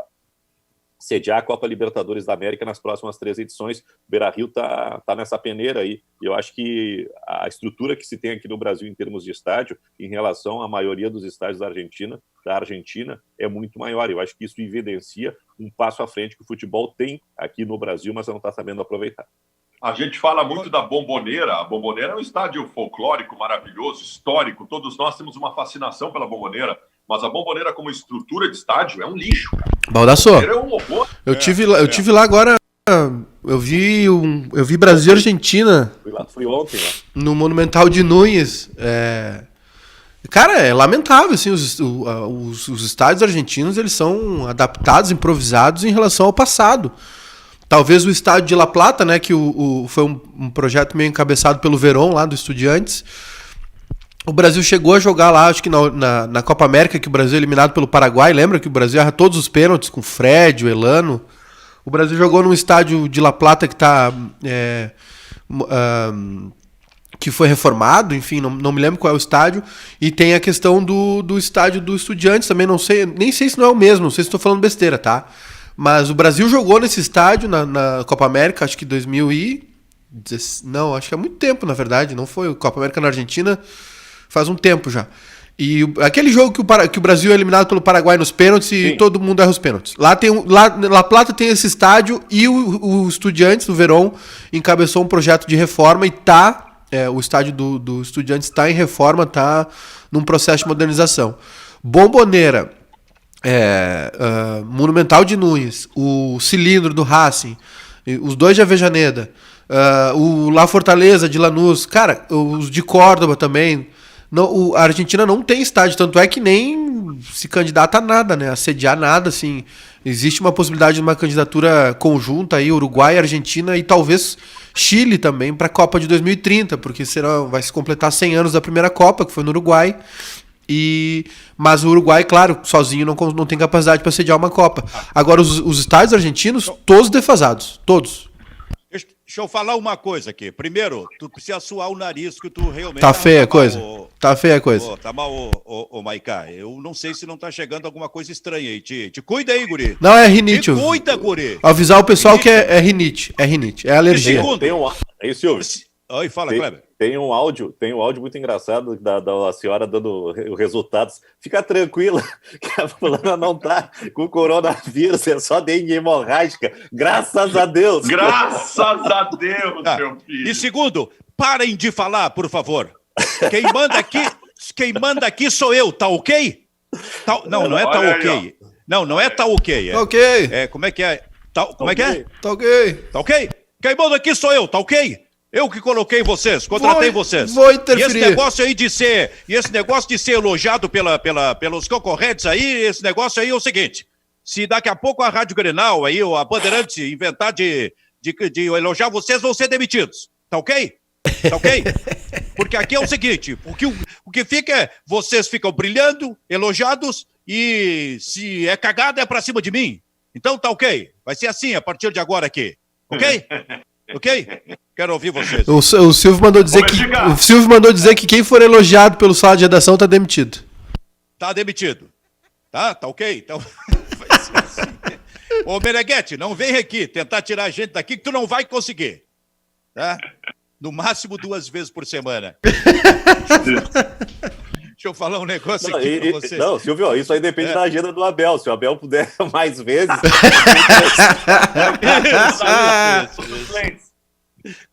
sediar a Copa Libertadores da América nas próximas 3 edições. O Beira-Rio tá nessa peneira aí. E eu acho que a estrutura que se tem aqui no Brasil em termos de estádio, em relação à maioria dos estádios da Argentina, é muito maior. Eu acho que isso evidencia um passo à frente que o futebol tem aqui no Brasil, mas não está sabendo aproveitar. A gente fala muito da Bombonera. A Bombonera é um estádio folclórico, maravilhoso, histórico. Todos nós temos uma fascinação pela Bombonera. Mas a Bombonera como estrutura de estádio é um lixo, cara. Baldasso, É um horror. eu tive lá agora, eu vi Brasil e Argentina. Fui ontem lá. No Monumental de Núñez. Cara, é lamentável, assim, os estádios argentinos, eles são adaptados, improvisados em relação ao passado. Talvez o estádio de La Plata, né, que foi um projeto meio encabeçado pelo Verón, lá do Estudiantes. O Brasil chegou a jogar lá, acho que na Copa América, que o Brasil é eliminado pelo Paraguai. Lembra que o Brasil erra todos os pênaltis com o Fred, o Elano? O Brasil jogou num estádio de La Plata que foi reformado, enfim, não me lembro qual é o estádio. E tem a questão do estádio do Estudiantes também, não sei, nem sei se não é o mesmo, não sei se estou falando besteira, tá? Mas o Brasil jogou nesse estádio na Copa América, acho que 2010, não, acho que há muito tempo, na verdade, não foi o Copa América na Argentina. Faz um tempo já. E aquele jogo que o Brasil é eliminado pelo Paraguai nos pênaltis e todo mundo erra os pênaltis. Lá La Plata tem esse estádio e o Estudiantes do Verón encabeçou um projeto de reforma e o estádio do Estudiantes está em reforma, está num processo de modernização. Bombonera, Monumental de Núñez, o Cilindro do Racing, os dois de Avejaneda, o La Fortaleza de Lanús, cara, os de Córdoba também. Não, a Argentina não tem estádio, tanto é que nem se candidata a nada, né? A sediar nada, assim. Existe uma possibilidade de uma candidatura conjunta aí, Uruguai, Argentina e talvez Chile também para a Copa de 2030, porque vai se completar 100 anos da primeira Copa, que foi no Uruguai. Mas o Uruguai, claro, sozinho não tem capacidade para sediar uma Copa. Agora, os estádios argentinos, todos defasados, todos. Deixa eu falar uma coisa aqui. Primeiro, tu precisa suar o nariz, que tu realmente... Tá feia a coisa. Tá feia a coisa. Tá mal, Maiká. Eu não sei se não tá chegando alguma coisa estranha aí. Te cuida aí, guri. Não, é rinite. Te cuida, guri. Avisar o pessoal que é rinite. É rinite. É alergia. Aí, Silvio. Oi, fala, Kleber. Tem um áudio muito engraçado da senhora dando os resultados. Fica tranquila, que a fulana não tá com coronavírus, é só dengue hemorrágica. Graças a Deus. Graças a Deus, meu filho. E segundo, parem de falar, por favor. Quem manda aqui sou eu, tá ok? Não é tá ok. Aí, não é tá ok. Tá ok. Como é que é? Como é que é? Tá ok. Tá ok? Quem manda aqui sou eu, tá ok? Eu que coloquei vocês, contratei vocês. Vou interferir. E esse negócio de ser elogiado pelos concorrentes aí, esse negócio aí é o seguinte: se daqui a pouco a Rádio Grenal aí, ou a Bandeirantes inventar de de elogiar vocês, vão ser demitidos. Tá ok? Tá ok? Porque aqui é o seguinte, o que fica é, vocês ficam brilhando, elogiados, e se é cagada é pra cima de mim. Então tá ok. Vai ser assim a partir de agora aqui. Ok? Ok? Quero ouvir vocês. O Silvio mandou dizer que quem for elogiado pelo sala de redação tá demitido. Tá demitido. Tá ok? Então vai ser assim. Ô, Meneghete, não vem aqui tentar tirar a gente daqui que tu não vai conseguir. Tá? No máximo 2 vezes por semana. Deixa eu falar um negócio aqui pra vocês. Não, Silvio, isso aí depende da agenda do Abel. Se o Abel puder mais vezes...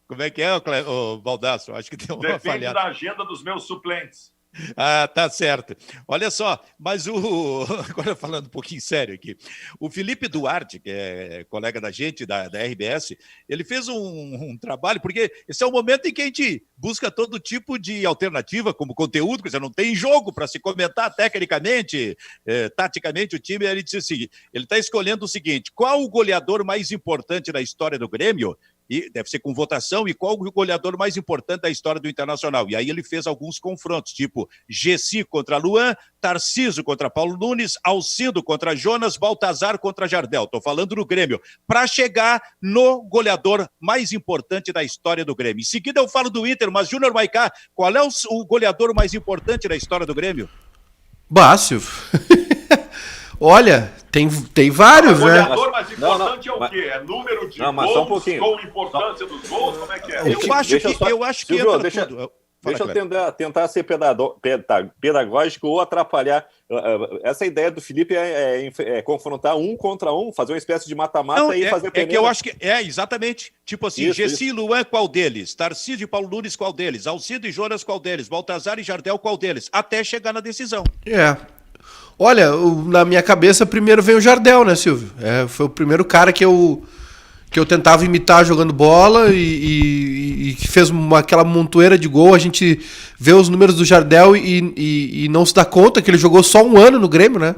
Como é que é, o Baldasso? Acho que tem uma falhada. Depende da agenda dos meus suplentes. Ah, tá certo. Olha só, mas agora falando um pouquinho sério aqui, o Felipe Duarte, que é colega da gente, da RBS, ele fez um trabalho, porque esse é o momento em que a gente busca todo tipo de alternativa como conteúdo, quer dizer, não tem jogo para se comentar tecnicamente, taticamente o time, ele disse assim, ele está escolhendo o seguinte, qual o goleador mais importante da história do Grêmio? E deve ser com votação, e qual o goleador mais importante da história do Internacional. E aí ele fez alguns confrontos, tipo Gessi contra Luan, Tarcísio contra Paulo Nunes, Alcindo contra Jonas, Baltazar contra Jardel. Estou falando do Grêmio. Para chegar no goleador mais importante da história do Grêmio. Em seguida eu falo do Inter, mas Júnior Maicá, qual é o goleador mais importante da história do Grêmio? Bácio. Olha, tem vários, né? O goleador mais importante é o quê? É número de gols, com importância dos gols? Como é que é? Eu acho que Silvio, entra tudo. Deixa eu tentar ser pedagógico ou atrapalhar. Essa ideia do Felipe é confrontar um contra um, fazer uma espécie de mata-mata e fazer peneira. É que eu acho que exatamente. Tipo assim, Gessi e Luan, qual deles? Tarcísio e Paulo Nunes, qual deles? Alcindo e Jonas, qual deles? Baltazar e Jardel, qual deles? Até chegar na decisão. Olha, na minha cabeça primeiro veio o Jardel, né, Silvio? Foi o primeiro cara que eu tentava imitar jogando bola e que fez aquela montoeira de gol. A gente vê os números do Jardel e não se dá conta que ele jogou só 1 ano no Grêmio, né?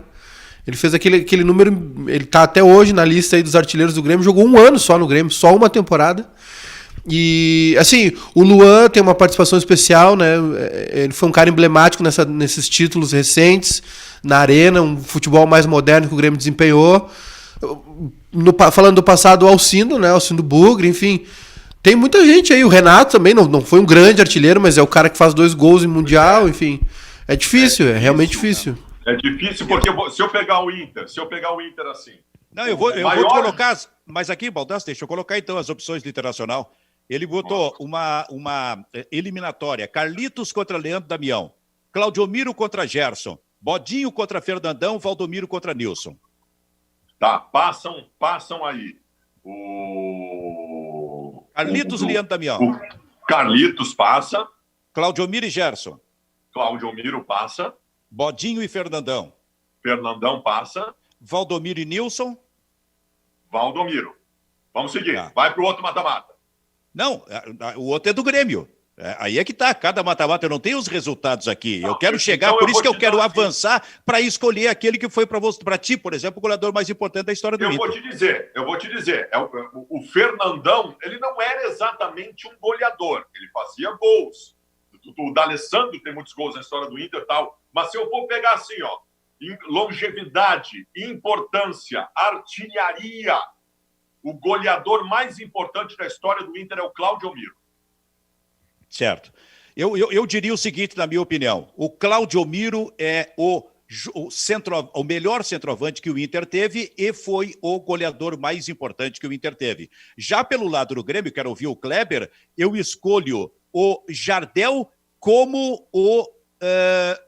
Ele fez aquele número, ele tá até hoje na lista aí dos artilheiros do Grêmio, jogou 1 ano só no Grêmio, só uma temporada. E, assim, o Luan tem uma participação especial, né? Ele foi um cara emblemático nesses títulos recentes, na Arena, um futebol mais moderno que o Grêmio desempenhou. Falando do passado, o Alcindo, né? Alcindo Bugre, enfim. Tem muita gente aí. O Renato também não foi um grande artilheiro, mas é o cara que faz 2 gols em Mundial, enfim. É difícil, é realmente difícil. É difícil porque se eu pegar o Inter assim... Não, eu vou colocar... Mas aqui, Baldasso, deixa eu colocar então as opções do Internacional. Ele botou uma eliminatória. Carlitos contra Leandro Damião. Claudiomiro contra Gerson. Bodinho contra Fernandão. Valdomiro contra Nilson. Tá, passam aí. Carlitos, Leandro Damião. Carlitos passa. Claudiomiro e Gerson. Claudiomiro passa. Bodinho e Fernandão. Fernandão passa. Valdomiro e Nilson. Valdomiro. Vamos seguir. Tá. Vai pro outro mata-mata. Não, o outro é do Grêmio. Aí é que tá, cada mata-mata, eu não tenho os resultados aqui. Eu quero chegar, então por isso que eu quero avançar para escolher aquele que foi para ti, por exemplo, o goleador mais importante da história do Inter. Eu vou te dizer, o Fernandão, ele não era exatamente um goleador, ele fazia gols. O D'Alessandro tem muitos gols na história do Inter e tal, mas se eu for pegar assim, ó, longevidade, importância, artilharia, o goleador mais importante da história do Inter é o Claudiomiro. Certo. Eu diria o seguinte, na minha opinião. O Claudiomiro é o melhor centroavante que o Inter teve e foi o goleador mais importante que o Inter teve. Já pelo lado do Grêmio, quero ouvir o Kleber, eu escolho o Jardel como o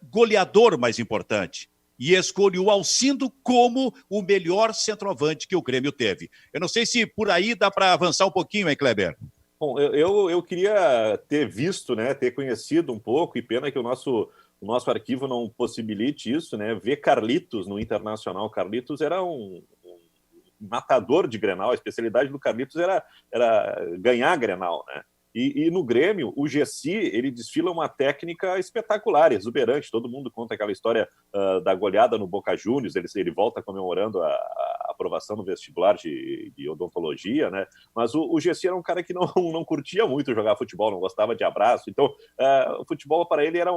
goleador mais importante. E escolho o Alcindo como o melhor centroavante que o Grêmio teve. Eu não sei se por aí dá para avançar um pouquinho, hein, Kleber? Bom, eu queria ter visto, né, ter conhecido um pouco, e pena que o nosso arquivo não possibilite isso, né, ver Carlitos no Internacional. Carlitos era um matador de Grenal, a especialidade do Carlitos era ganhar Grenal, né? E no Grêmio, o Gessi, ele desfila uma técnica espetacular, exuberante. Todo mundo conta aquela história da goleada no Boca Juniors, ele volta comemorando a aprovação no vestibular de odontologia, né? Mas o Gessi era um cara que não curtia muito jogar futebol, não gostava de abraço. Então, o futebol para ele era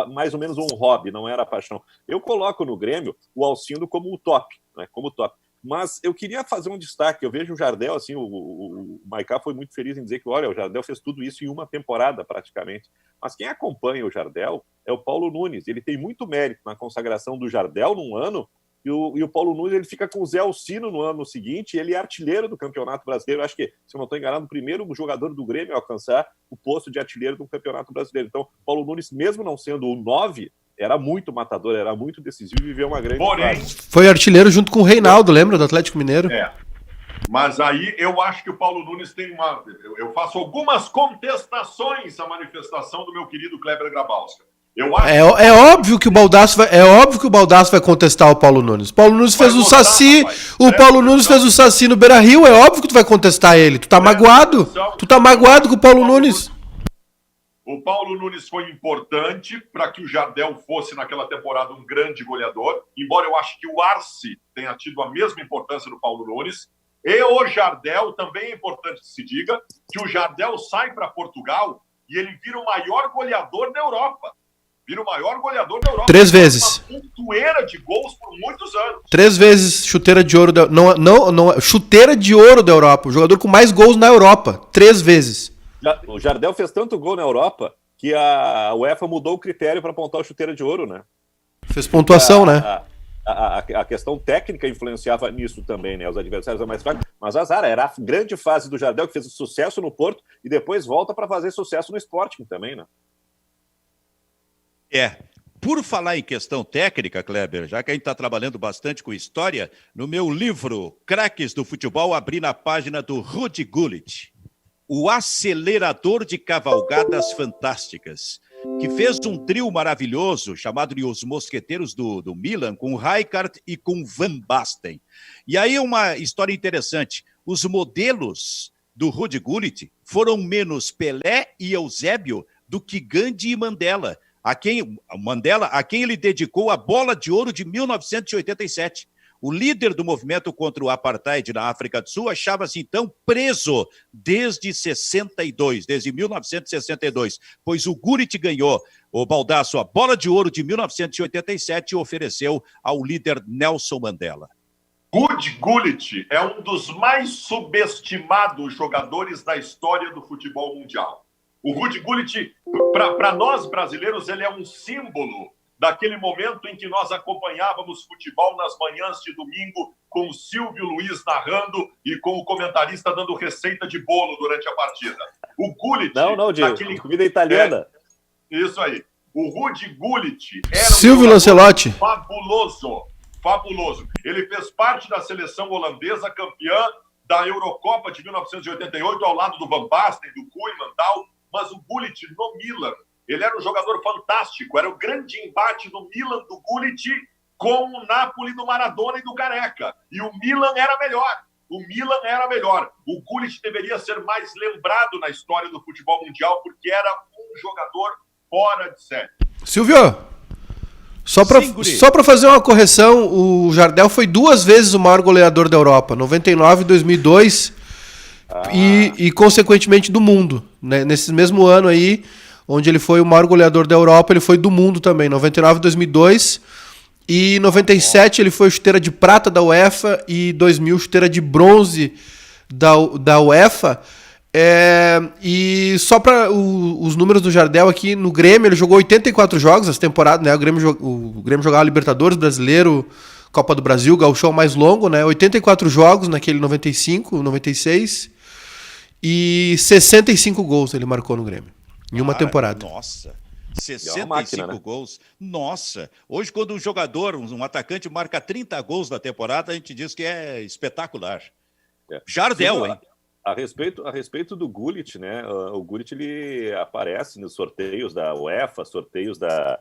mais ou menos um hobby, não era paixão. Eu coloco no Grêmio o Alcindo como o top, né? Como top. Mas eu queria fazer um destaque. Eu vejo o Jardel, assim, o Maiká foi muito feliz em dizer que, olha, o Jardel fez tudo isso em uma temporada, praticamente. Mas quem acompanha o Jardel é o Paulo Nunes. Ele tem muito mérito na consagração do Jardel num ano, e o Paulo Nunes ele fica com o Zé Alcino no ano seguinte, e ele é artilheiro do Campeonato Brasileiro. Acho que, se eu não estou enganado, o primeiro jogador do Grêmio a alcançar o posto de artilheiro do Campeonato Brasileiro. Então, Paulo Nunes, mesmo não sendo o 9, era muito matador, era muito decisivo e viveu uma grande fase. Foi artilheiro junto com o Reinaldo, lembra, do Atlético Mineiro? Mas aí eu acho que o Paulo Nunes tem uma... Eu faço algumas contestações à manifestação do meu querido Kleber Grabowska. É óbvio que o Baldasso vai contestar o Paulo Nunes. O Paulo Nunes fez o Saci, Paulo Nunes fez o Saci no Beira-Rio, é óbvio que tu vai contestar ele. Tu tá magoado? Tu tá magoado com o Paulo Nunes? O Paulo Nunes foi importante para que o Jardel fosse, naquela temporada, um grande goleador, embora eu acho que o Arce tenha tido a mesma importância do Paulo Nunes. E o Jardel, também é importante que se diga, que o Jardel sai para Portugal e ele vira o maior goleador da Europa. 3 vezes. Uma pontueira de gols por muitos anos. 3 vezes chuteira de ouro chuteira de ouro da Europa. O jogador com mais gols na Europa. 3 vezes. O Jardel fez tanto gol na Europa que a UEFA mudou o critério para apontar o chuteira de ouro, né? Fez pontuação, né? A questão técnica influenciava nisso também, né? Os adversários eram mais fracos. Mas azar, era a grande fase do Jardel, que fez sucesso no Porto e depois volta para fazer sucesso no Sporting também, né? Por falar em questão técnica, Kleber, já que a gente está trabalhando bastante com história, no meu livro Craques do Futebol, abri na página do Rudi Gullit, o acelerador de cavalgadas fantásticas, que fez um trio maravilhoso chamado de Os Mosqueteiros do Milan, com Rijkaard e com Van Basten. E aí uma história interessante, os modelos do Rudi Gullit foram menos Pelé e Eusébio do que Gandhi e Mandela, a quem ele dedicou a Bola de Ouro de 1987. O líder do movimento contra o apartheid na África do Sul achava-se, então, preso desde 1962, pois o Gullit ganhou, o Baldasso, a Bola de Ouro de 1987 e ofereceu ao líder Nelson Mandela. Rudi Gullit é um dos mais subestimados jogadores da história do futebol mundial. O Rudi Gullit, para nós brasileiros, ele é um símbolo daquele momento em que nós acompanhávamos futebol nas manhãs de domingo com o Silvio Luiz narrando e com o comentarista dando receita de bolo durante a partida. O Gullit... de comida italiana. Isso aí. O Rudi Gullit era Silvio Lancelotti. Fabuloso. Ele fez parte da seleção holandesa, campeã da Eurocopa de 1988, ao lado do Van Basten, do Koeman e tal. Mas o Gullit, no Milan, ele era um jogador fantástico. Era o grande embate do Milan, do Gullit, com o Napoli do Maradona e do Careca. E o Milan era melhor. O Gullit deveria ser mais lembrado na história do futebol mundial, porque era um jogador fora de série. Silvio, só para fazer uma correção, o Jardel foi 2 vezes o maior goleador da Europa, 99 e 2002, e consequentemente do mundo. Né? Nesse mesmo ano aí, onde ele foi o maior goleador da Europa, ele foi do mundo também, 99 e 2002, e 97 ele foi chuteira de prata da UEFA e 2000 chuteira de bronze da UEFA. E só para os números do Jardel aqui, no Grêmio ele jogou 84 jogos essa temporada, né? O Grêmio jogava Libertadores, Brasileiro, Copa do Brasil, Gauchão mais longo, né? 84 jogos naquele 95, 96 e 65 gols ele marcou no Grêmio em uma temporada. Nossa, 65 gols. Nossa, hoje quando um jogador, um atacante marca 30 gols na temporada, a gente diz que é espetacular. Jardel, hein? A respeito do Gullit, né? O Gullit ele aparece nos sorteios da UEFA, sorteios da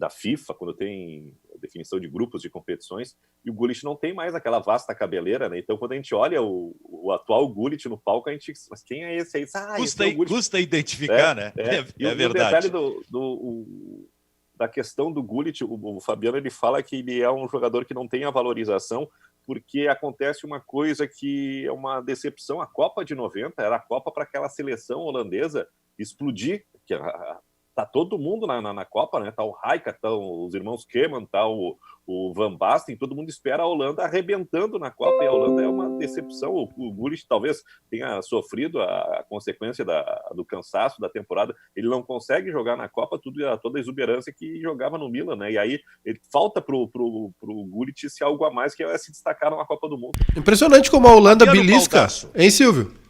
FIFA, quando tem definição de grupos de competições, e o Gullit não tem mais aquela vasta cabeleira, né? Então, quando a gente olha o atual Gullit no palco, a gente... Mas quem é esse aí? Custa identificar, né? É verdade. O detalhe da questão do Gullit, o Fabiano, ele fala que ele é um jogador que não tem a valorização, porque acontece uma coisa que é uma decepção. A Copa de 90 era a Copa para aquela seleção holandesa explodir, que tá todo mundo na Copa, né? Tá o Rijkaard, tá os irmãos Koeman, tá o Van Basten, todo mundo espera a Holanda arrebentando na Copa, e a Holanda é uma decepção. O Gullit talvez tenha sofrido a consequência do cansaço da temporada, ele não consegue jogar na Copa toda a exuberância que jogava no Milan, né? E aí falta pro Gullit se algo a mais, que é se destacar numa Copa do Mundo. Impressionante como a Holanda belisca, hein, Silvio?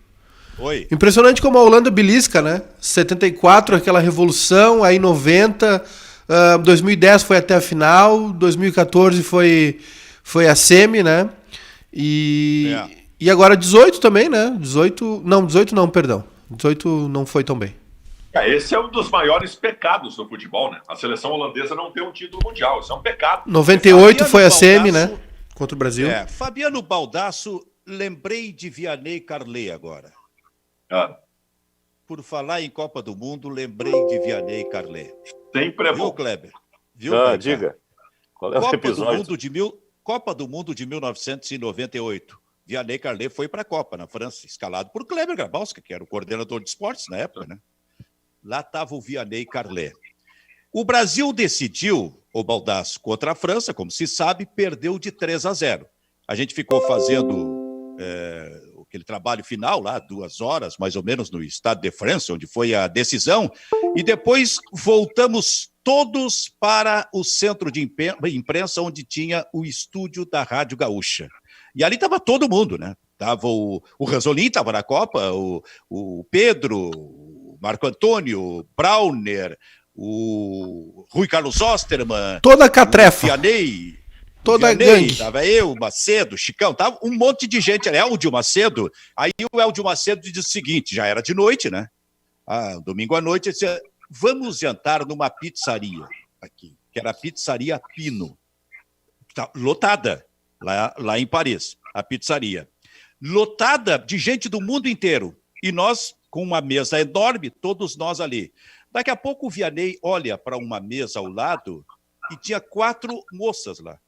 Oi. Impressionante como a Holanda belisca, né? 74, aquela revolução, aí 90, 2010 foi até a final, 2014 foi a semi, né? E agora 18 também, né? 18 não, perdão. 18 não foi tão bem. Esse é um dos maiores pecados do futebol, né? A seleção holandesa não ter um título mundial, isso é um pecado. 98 foi a semi, né? Contra o Brasil. Fabiano Baldasso, lembrei de Vianney Carlet agora. Por falar em Copa do Mundo, lembrei de Vianney Carlet. Sempre é bom. Viu, Kleber? Diga. Qual é o episódio? Copa do Mundo de 1998. Vianney Carlet foi para a Copa, na França, escalado por Kleber Grabowska, que era o coordenador de esportes na época, né? Lá estava o Vianney Carlet. O Brasil decidiu, o Baldasso, contra a França, como se sabe, perdeu de 3-0. A gente ficou fazendo aquele trabalho final lá, 2 horas, mais ou menos, no Stade de France, onde foi a decisão, e depois voltamos todos para o centro de imprensa, onde tinha o estúdio da Rádio Gaúcha. E ali estava todo mundo, né? Tava o Ranzolin estava na Copa, o Pedro, o Marco Antônio, o Brauner, o Rui Carlos Osterman, toda a catrefa. O Vianney, toda a gangue. Tava eu, Macedo, Chicão, tava um monte de gente, Eldio Macedo. Aí o Eldio Macedo disse o seguinte, já era de noite, né? Domingo à noite, ele disse, vamos jantar numa pizzaria aqui, que era a Pizzaria Pino. Tá lotada, lá em Paris, a pizzaria. Lotada de gente do mundo inteiro. E nós, com uma mesa enorme, todos nós ali. Daqui a pouco o Vianney olha para uma mesa ao lado e tinha 4 moças lá.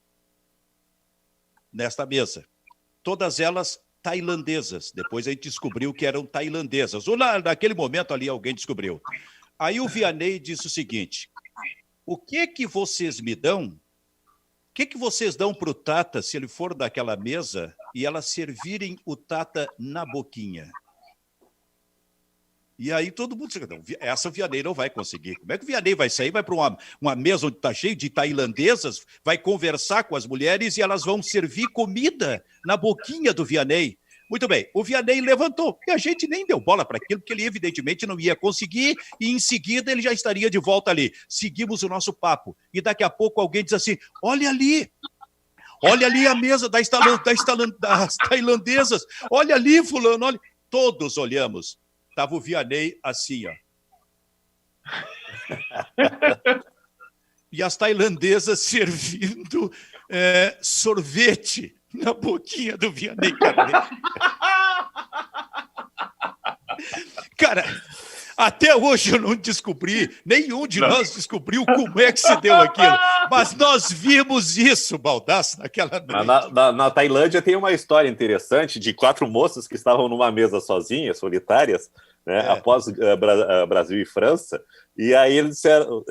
Nesta mesa. Todas elas tailandesas. Depois a gente descobriu que eram tailandesas. Ou naquele momento ali alguém descobriu. Aí o Vianney disse o seguinte, o que vocês me dão? O que vocês dão para o Tata se ele for daquela mesa e elas servirem o Tata na boquinha? E aí todo mundo disse, não, essa o Vianney não vai conseguir. Como é que o Vianney vai sair? Vai para uma mesa onde está cheio de tailandesas, vai conversar com as mulheres e elas vão servir comida na boquinha do Vianney. Muito bem, o Vianney levantou. E a gente nem deu bola para aquilo, porque ele evidentemente não ia conseguir, e em seguida ele já estaria de volta ali. Seguimos o nosso papo. E daqui a pouco alguém diz assim, olha ali a mesa das tailandesas, olha ali, fulano, olha. Todos olhamos. Estava o Vianney assim, ó. E as tailandesas servindo sorvete na boquinha do Vianney Carlet. Cara, até hoje eu não descobri, nenhum de nós descobriu como é que se deu aquilo. Mas nós vimos isso, Baldasso, naquela noite. Na Tailândia tem uma história interessante de 4 moças que estavam numa mesa sozinhas, solitárias, né, após Brasil e França, e aí eles disseram,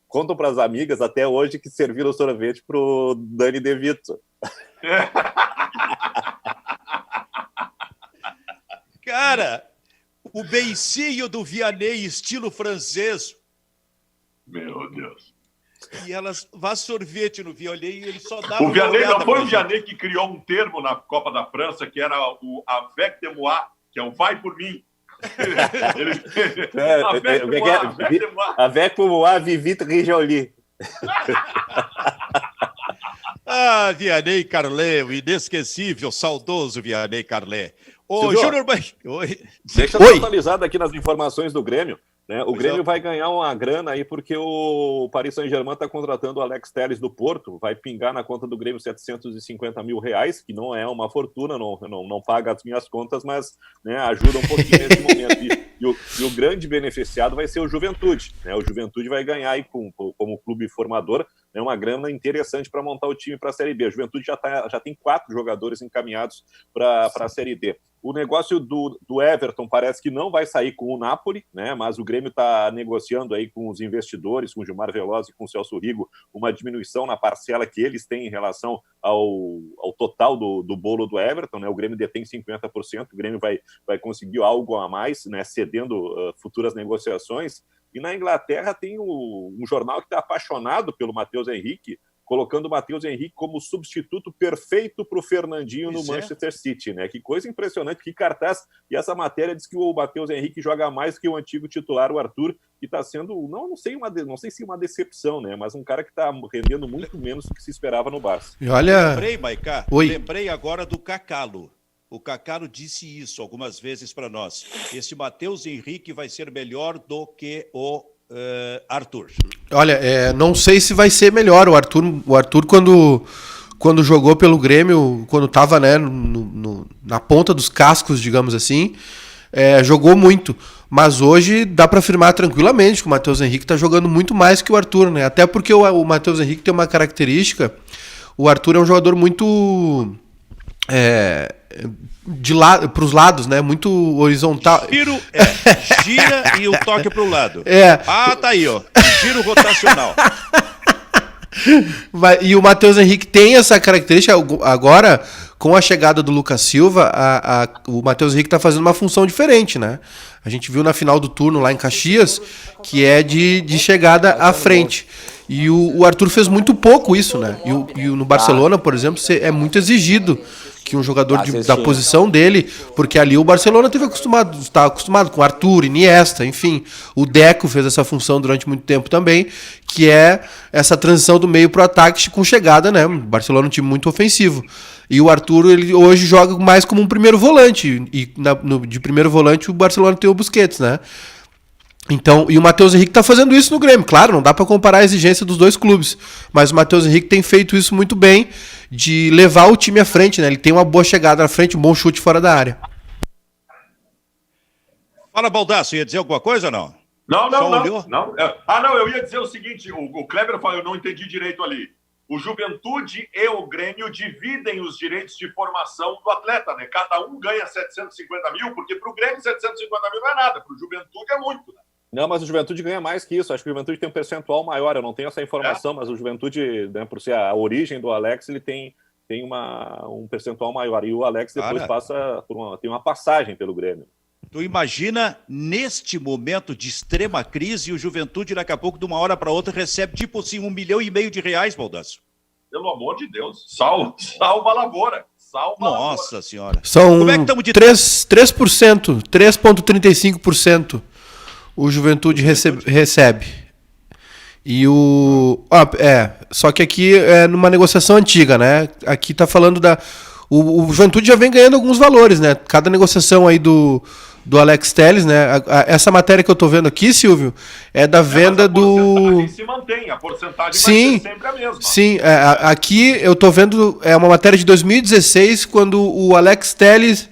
contam para as amigas até hoje que serviram sorvete pro Danny DeVito. Cara, o beicinho do Vianney, estilo francês. Meu Deus. E elas vá sorvete no Vianney e ele só dava. O Vianney não foi o Vianney que criou um termo na Copa da França que era o avec de moi, que é o vai por mim. Avec moi, vivite Rijoli. Vianney Carlet, o inesquecível, saudoso Vianney Carlet. Ô, Júnior... Deixa eu atualizado aqui nas informações do Grêmio. Né? O Grêmio vai ganhar uma grana aí porque o Paris Saint-Germain está contratando o Alex Telles do Porto, vai pingar na conta do Grêmio R$750 mil, que não é uma fortuna, não paga as minhas contas, mas, né, ajuda um pouquinho nesse momento. E o grande beneficiado vai ser o Juventude. Né? O Juventude vai ganhar aí como clube formador, né, uma grana interessante para montar o time para a Série B. O Juventude já tem 4 jogadores encaminhados para a Série D. O negócio do Everton parece que não vai sair com o Napoli, né? Mas o Grêmio está negociando aí com os investidores, com o Gilmar Veloso e com o Celso Rigo, uma diminuição na parcela que eles têm em relação ao total do bolo do Everton, né? O Grêmio detém 50%, o Grêmio vai conseguir algo a mais, né? Cedendo futuras negociações. E na Inglaterra tem um jornal que está apaixonado pelo Matheus Henrique, colocando o Matheus Henrique como substituto perfeito para o Fernandinho no Manchester City, né? Que coisa impressionante, que cartaz. E essa matéria diz que o Matheus Henrique joga mais que o antigo titular, o Arthur, que está sendo, não sei se uma decepção, né? Mas um cara que está rendendo muito menos do que se esperava no Barça. E olha... Lembrei, Maiká, lembrei agora do Cacalo. O Cacalo disse isso algumas vezes para nós. Esse Matheus Henrique vai ser melhor do que o Arthur. Olha, não sei se vai ser melhor. O Arthur quando jogou pelo Grêmio, quando estava, né, na ponta dos cascos, digamos assim, jogou muito. Mas hoje dá para afirmar tranquilamente que o Matheus Henrique está jogando muito mais que o Arthur, né? Até porque o Matheus Henrique tem uma característica. O Arthur é um jogador muito... para os lados, né? Muito horizontal. Gira e o toque para o lado. Tá aí, ó. Giro rotacional. E o Matheus Henrique tem essa característica. Agora, com a chegada do Lucas Silva, o Matheus Henrique está fazendo uma função diferente, né? A gente viu na final do turno lá em Caxias, que é de chegada à frente. E o Arthur fez muito pouco isso, né? E no Barcelona, por exemplo, é muito exigido que um jogador da posição dele, porque ali o Barcelona estava acostumado com Arthur, Iniesta, enfim. O Deco fez essa função durante muito tempo também, que é essa transição do meio para o ataque com chegada, né? O Barcelona é um time muito ofensivo. E o Arthur, ele hoje joga mais como um primeiro volante. E de primeiro volante o Barcelona tem o Busquets, né? Então, e o Matheus Henrique está fazendo isso no Grêmio. Claro, não dá para comparar a exigência dos dois clubes, mas o Matheus Henrique tem feito isso muito bem, de levar o time à frente, né? Ele tem uma boa chegada à frente, um bom chute fora da área. Fala, Baldasso, ia dizer alguma coisa ou não? Não. Eu ia dizer o seguinte, o Kleber falou, eu não entendi direito ali. O Juventude e o Grêmio dividem os direitos de formação do atleta, né? Cada um ganha 750 mil, porque para o Grêmio 750 mil não é nada, para o Juventude é muito, né? Não, mas o Juventude ganha mais que isso. Acho que o Juventude tem um percentual maior. Eu não tenho essa informação, mas o Juventude, né, por ser a origem do Alex, ele tem um percentual maior. E o Alex depois tem uma passagem pelo Grêmio. Tu imagina, neste momento de extrema crise, o Juventude, daqui a pouco, de uma hora para outra, recebe tipo assim R$1,5 milhão, Baldasso. Pelo amor de Deus. Salva a lavoura. Nossa Senhora. São como é que estamos de 3%, 3,35%. O Juventude recebe. E só que aqui é numa negociação antiga, né? Aqui tá falando o Juventude já vem ganhando alguns valores, né? Cada negociação aí do Alex Telles, né? Essa matéria que eu tô vendo aqui, Silvio, é da venda do... A se mantém, a porcentagem vai ser sempre a mesma. Sim, aqui eu tô vendo, é uma matéria de 2016, quando o Alex Telles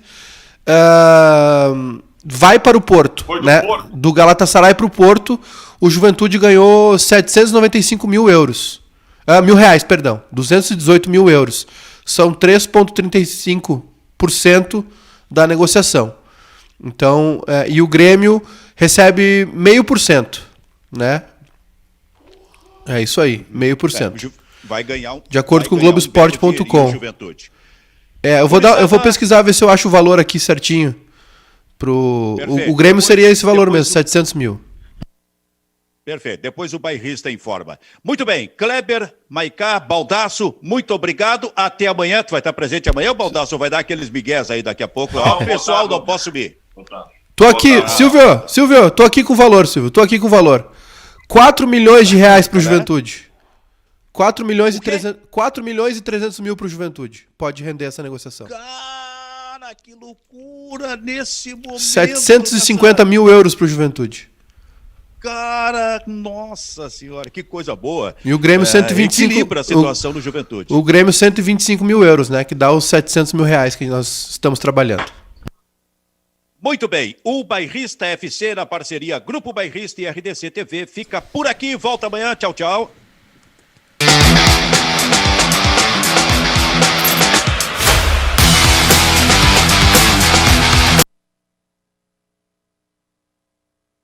vai para o Porto, né? Do Galatasaray para o Porto, o Juventude ganhou 795 mil euros. R$1.000, perdão. 218 mil euros. São 3,35% da negociação. Então, e o Grêmio recebe 0,5%, né? É isso aí, 0,5%. Vai ganhar de acordo com o Globoesporte.com. Eu vou pesquisar, ver se eu acho o valor aqui certinho. O Grêmio seria esse valor mesmo, 700 mil. Perfeito. Depois o bairrista informa. Muito bem. Kleber, Maiká, Baldasso, muito obrigado. Até amanhã. Tu vai estar presente amanhã, ou Baldasso vai dar aqueles migués aí daqui a pouco? Pessoal, não posso subir. Tô aqui, Silvio, tô aqui com o valor, Silvio. Tô aqui com o valor. 4 milhões de reais pro Juventude. 4 milhões e 300 mil pro Juventude. Pode render essa negociação. Que loucura nesse momento. 750 mil euros pro Juventude. Cara, nossa senhora, que coisa boa. E o Grêmio 125... Equilibra a situação do Juventude. O Grêmio 125 mil euros, né? Que dá os 700 mil reais que nós estamos trabalhando. Muito bem, o Bairrista FC na parceria Grupo Bairrista e RDC TV fica por aqui. Volta amanhã, tchau, tchau.